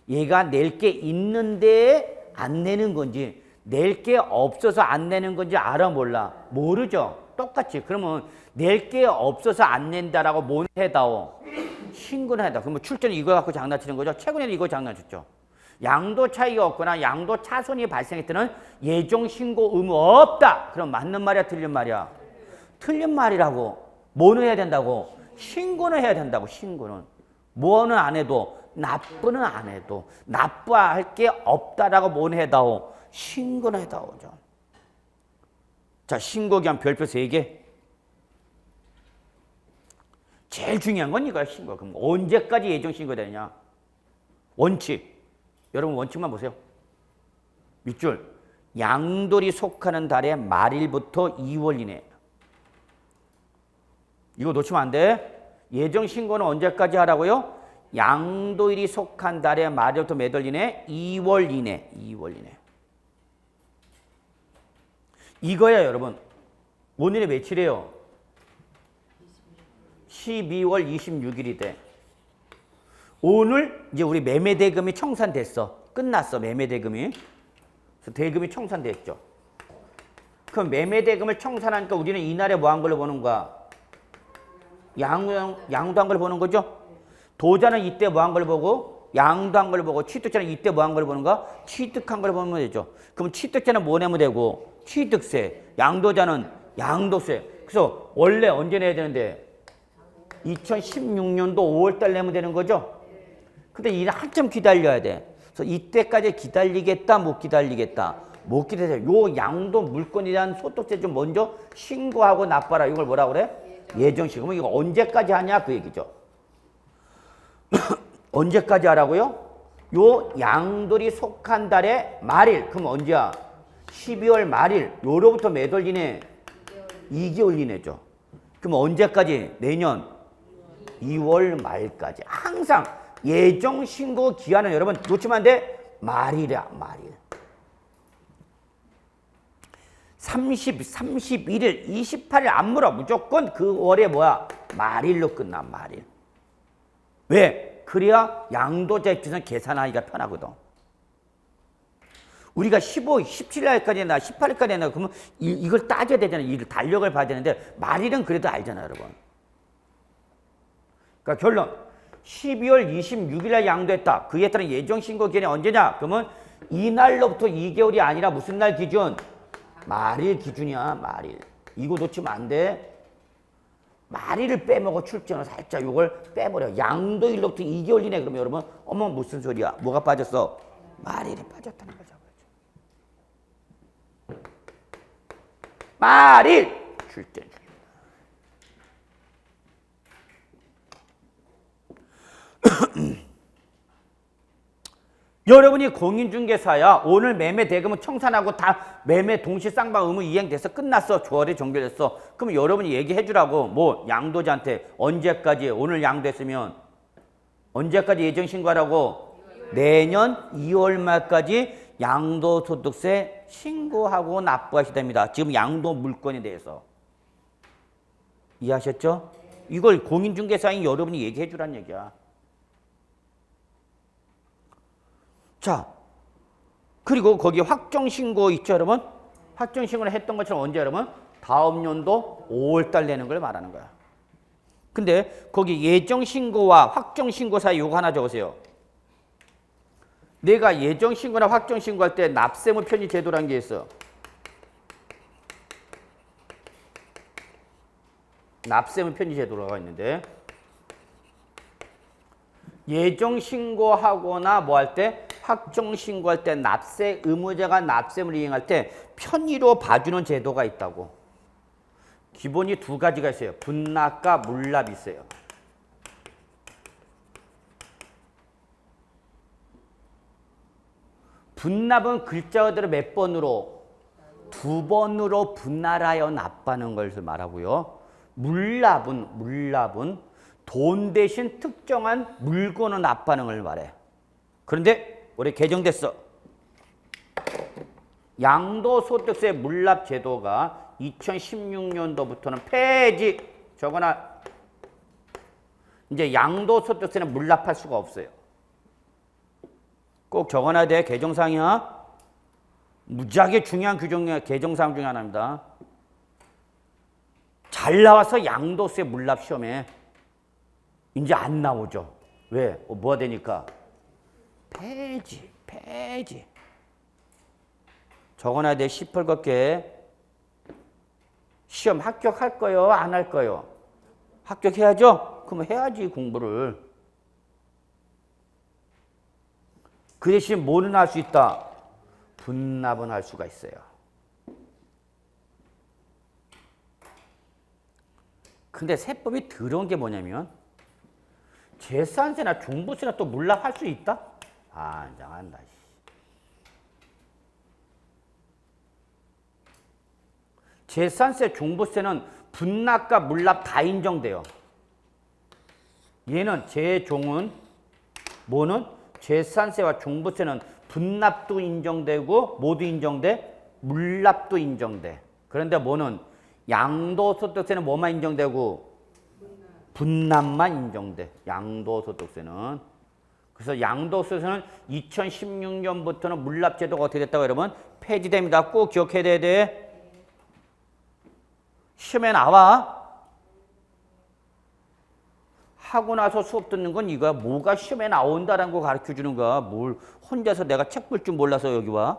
얘가 낼 게 있는데 안 내는 건지 낼 게 없어서 안 내는 건지 알아 몰라? 모르죠. 똑같이. 그러면 낼 게 없어서 안 낸다라고 뭘 해다오? 신고는 해다. 그러면 출전이 이거 갖고 장난치는 거죠. 최근에는 이거 장난쳤죠. 양도 차익이 없거나 양도 차손이 발생할 때는 예정 신고 의무 없다. 그럼 맞는 말이야, 틀린 말이야? 틀린 말이라고. 뭐는 해야 된다고? 신고는 해야 된다고. 신고는. 뭐는 안 해도 납부는 안 해도 납부할 게 없다라고 뭘 해다오? 신고는 해다오죠. 자, 신고기한 별표 3개. 제일 중요한 건 이거야, 신고. 그럼 언제까지 예정 신고 되느냐? 원칙. 여러분 원칙만 보세요. 밑줄. 양돌이 속하는 달의 말일부터 2월 이내. 이거 놓치면 안 돼. 예정 신고는 언제까지 하라고요? 양도일이 속한 달의 말일부터 몇 월 이내? 2월 이내. 2월 이내. 이거야, 여러분. 오늘이 며칠이에요? 12월 26일이 돼. 오늘 이제 우리 매매대금이 청산됐어. 끝났어, 매매대금이. 그래서 대금이 청산됐죠. 그럼 매매대금을 청산하니까 우리는 이날에 뭐 한 걸로 보는 거야? 양도한 걸 보는 거죠? 도자는 이때 뭐 한 걸 보고, 양도한 걸 보고, 취득자는 이때 뭐 한 걸 보는 거야? 취득한 걸 보면 되죠. 그럼 취득자는 뭐 내면 되고? 취득세. 양도자는 양도세. 그래서 원래 언제 내야 되는데? 2016년도 5월달 내면 되는 거죠? 근데 이는 한참 기다려야 돼. 그래서 이때까지 기다리겠다, 못 기다리겠다. 못 기다려. 요 양도 물건에 대한 소득세 좀 먼저 신고하고 납부하라. 이걸 뭐라 그래? 예정신고. 그럼 이거 언제까지 하냐? 그 얘기죠. 언제까지 하라고요? 요 양돌이 속한 달의 말일. 그럼 언제야? 12월 말일. 요로부터 몇 월 이내? 2개월 이내죠. 그럼 언제까지? 내년 2월 말까지. 항상 예정 신고 기한은 여러분 놓치면 안 돼. 말이야, 말일. 31일, 28일 안 물어. 무조건 그 월에 뭐야? 말일로 끝나, 말일. 왜? 그래야 양도자 입장에서 계산하기가 편하거든. 우리가 15, 17일까지 했나, 18일까지 했나, 그러면 이걸 따져야 되잖아. 이 달력을 봐야 되는데, 말일은 그래도 알잖아, 여러분. 그러니까 결론. 12월 26일 날 양도했다. 그에 따른 예정신고 기한이 언제냐? 그러면 이날로부터 2개월이 아니라 무슨 날 기준? 말일 기준이야, 말일. 이거 놓치면 안 돼. 말일을 빼먹어, 출전을 살짝 이걸 빼버려. 양도일로부터 2개월 이내. 그러면 여러분, 어머, 무슨 소리야? 뭐가 빠졌어? 말일이 빠졌다는 거죠. 말일! 출전. 여러분이 공인중개사야. 오늘 매매 대금은 청산하고 다 매매 동시 쌍방 의무 이행돼서 끝났어. 조월이 종결됐어. 그럼 여러분이 얘기해 주라고. 뭐 양도자한테 언제까지? 오늘 양도했으면 언제까지 예정 신고하라고? 내년 2월 말까지 양도소득세 신고하고 납부하셔야 됩니다. 지금 양도 물건에 대해서. 이해하셨죠? 이걸 공인중개사인 여러분이 얘기해 주란 얘기야. 자, 그리고 거기 확정신고 있죠, 여러분? 확정신고를 했던 것처럼 언제, 여러분? 다음 연도 5월달 내는 걸 말하는 거야. 근데 거기 예정신고와 확정신고 사이 요거 하나 적으세요. 내가 예정신고나 확정신고할 때 납세무 편의 제도라는 게 있어. 납세무 편의 제도가 있는데 예정신고하거나 뭐 할 때 확정신고할 때 납세 의무자가 납세를 이행할 때 편의로 봐주는 제도가 있다고. 기본이 두 가지가 있어요. 분납과 물납이 있어요. 분납은 글자 그대로 몇 번으로? 2번으로 분할하여 납하는 것을 말하고요. 물납은 돈 대신 특정한 물건을 납하는 걸 말해. 그런데 올해 개정됐어. 양도소득세 물납 제도가 2016년도부터는 폐지. 적어놔. 이제 양도소득세는 물납할 수가 없어요. 꼭 적어놔야 돼. 개정사항이야. 무지하게 중요한 규정이야. 개정사항 중에 하나입니다. 잘 나와서 양도세 물납 시험에 이제 안 나오죠. 왜? 뭐가 되니까? 폐지. 적어놔야 돼. 시뻘겋게. 시험 합격할 거요? 안 할 거요? 합격해야죠? 그럼 해야지, 공부를. 그 대신 뭐는 할 수 있다? 분납은 할 수가 있어요. 근데 세법이 더러운 게 뭐냐면 재산세나 종부세나 또 물납할 수 있다? 안장한다. 재산세, 종부세는 분납과 물납 다 인정돼요. 얘는 재종은 뭐는 재산세와 종부세는 분납도 인정되고 모두 인정돼? 물납도 인정돼. 그런데 뭐는 양도소득세는 뭐만 인정되고 분납만 인정돼. 양도소득세는. 그래서 양도소득세는 2016년부터는 물납제도가 어떻게 됐다고 여러분? 폐지됩니다. 꼭 기억해야 돼. 시험에 나와. 하고 나서 수업 듣는 건 이거야. 뭐가 시험에 나온다라는 거 가르쳐 주는 거야. 뭘 혼자서 내가 책 볼 줄 몰라서 여기 와.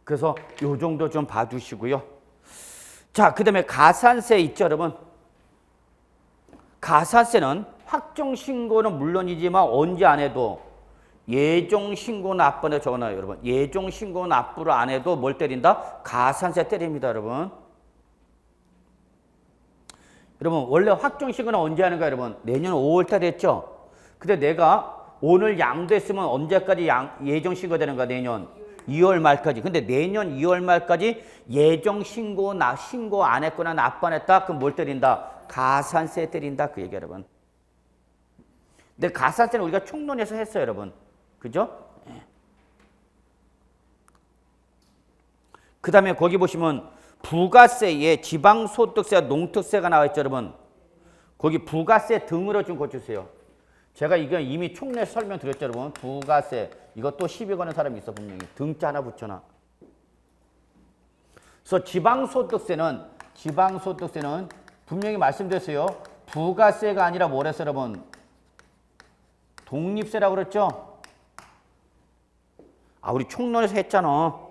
그래서 요 정도 좀 봐주시고요. 자, 그 다음에 가산세 있죠, 여러분. 가산세는 확정신고는 물론이지만 언제 안 해도 예정신고 납부에 적어놔요, 여러분. 예정신고 납부를 안 해도 뭘 때린다? 가산세 때립니다, 여러분. 여러분, 원래 확정신고는 언제 하는가, 여러분? 내년 5월 달에 했죠? 근데 내가 오늘 양도했으면 언제까지 예정신고 되는 거야, 내년? 2월 말까지. 근데 내년 2월 말까지 예정신고, 신고 안 했거나 납부 안 했다? 그럼 뭘 때린다? 가산세 때린다. 그 얘기 여러분. 근데 가산세는 우리가 총론에서 했어요, 여러분. 그죠? 그 다음에 거기 보시면 부가세에 지방소득세와 농특세가 나와 있죠, 여러분. 거기 부가세 등으로 좀 고쳐주세요. 제가 이거 이미 총례 설명드렸죠, 여러분. 부가세. 이거 또 시비 거는 사람이 있어, 분명히. 등자 하나 붙여놔. 그래서 지방소득세는 분명히 말씀드렸어요. 부가세가 아니라 뭐랬어요, 여러분? 독립세라고 그랬죠? 우리 총론에서 했잖아.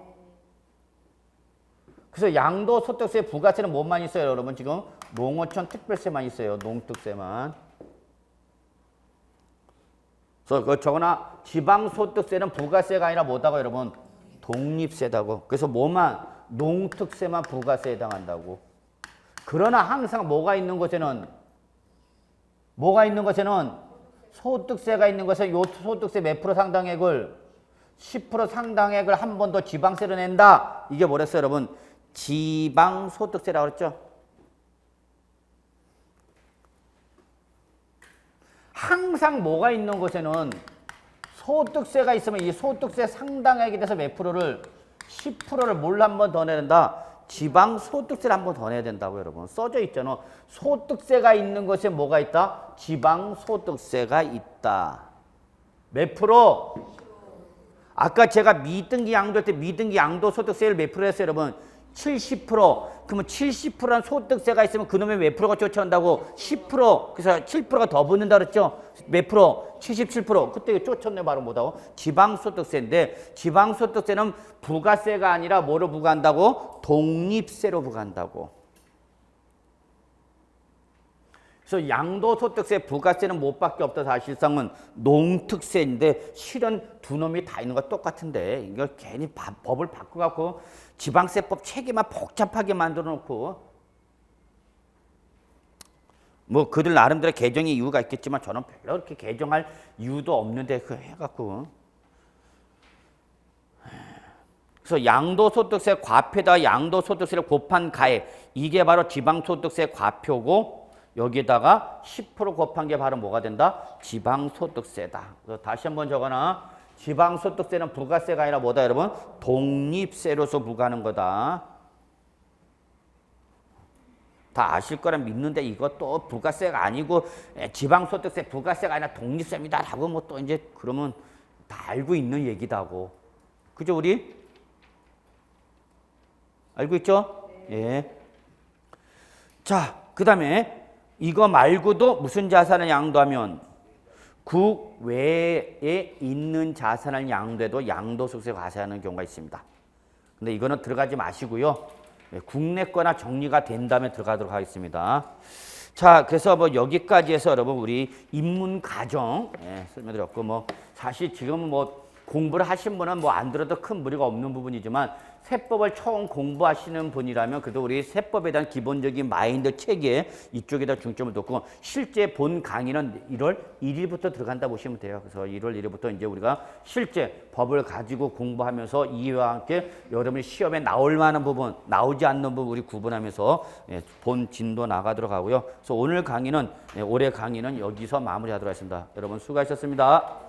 그래서 양도소득세, 부가세는 뭐만 있어요, 여러분? 지금 농어촌 특별세만 있어요. 농특세만. 그래서 그 저거나 지방소득세는 부가세가 아니라 뭐다고, 여러분? 독립세다고. 그래서 뭐만 농특세만 부가세에 해당한다고. 그러나 항상 뭐가 있는 곳에는 소득세가 있는 곳에 요 소득세 몇 프로 상당액을 10% 상당액을 한 번 더 지방세로 낸다. 이게 뭐랬어요, 여러분? 지방소득세라고 그랬죠? 항상 뭐가 있는 곳에는 소득세가 있으면 이 소득세 상당액에 대해서 몇 프로를 10%를 뭘 한 번 더 내야 된다? 지방소득세를 한 번 더 내야 된다고 여러분. 써져 있잖아. 소득세가 있는 곳에 뭐가 있다? 지방소득세가 있다. 몇 프로? 아까 제가 미등기 양도할 때 미등기 양도소득세를 몇 프로 했어요, 여러분? 70%. 그러면 70%란 소득세가 있으면 그놈의 몇 프로가 쫓아온다고? 10%. 그래서 7%가 더 붙는다 그랬죠? 몇 프로? 77%. 그때 쫓았네, 바로 뭐다고? 지방소득세인데 지방소득세는 부가세가 아니라 뭐로 부과한다고? 독립세로 부과한다고. 그래서 양도소득세, 부가세는 못밖에 없다. 사실상은 농특세인데 실은 두 놈이 다 있는 거 똑같은데 이걸 괜히 법을 바꿔갖고 지방세법 체계만 복잡하게 만들어 놓고 뭐 그들 나름대로 개정의 이유가 있겠지만 저는 별로 그렇게 개정할 이유도 없는데 그 해갖고 그래서 양도소득세 과표에다가 양도소득세를 곱한 가액 이게 바로 지방소득세 과표고 여기다가 10% 곱한 게 바로 뭐가 된다? 지방소득세다. 그래서 다시 한번 적어놔. 지방소득세는 부가세가 아니라 뭐다, 여러분? 독립세로서 부과하는 거다. 다 아실 거라 믿는데 이것도 부가세가 아니고 지방소득세 부가세가 아니라 독립세입니다. 라고 뭐 또 이제 그러면 다 알고 있는 얘기다고. 그죠, 우리? 알고 있죠? 예. 자, 그 다음에 이거 말고도 무슨 자산을 양도하면 국외에 있는 자산을 양도해도 양도소득세 과세하는 경우가 있습니다. 근데 이거는 들어가지 마시고요. 국내 거나 정리가 된 다음에 들어가도록 하겠습니다. 자, 그래서 뭐 여기까지 해서 여러분 우리 입문 과정 설명드렸고 뭐 사실 지금 뭐 공부를 하신 분은 뭐 안 들어도 큰 무리가 없는 부분이지만 세법을 처음 공부하시는 분이라면 그래도 우리 세법에 대한 기본적인 마인드 체계 이쪽에다 중점을 뒀고 실제 본 강의는 1월 1일부터 들어간다 보시면 돼요. 그래서 1월 1일부터 이제 우리가 실제 법을 가지고 공부하면서 이와 함께 여러분이 시험에 나올 만한 부분, 나오지 않는 부분 우리 구분하면서 본 진도 나가도록 하고요. 그래서 오늘 강의는 올해 강의는 여기서 마무리하도록 하겠습니다. 여러분 수고하셨습니다.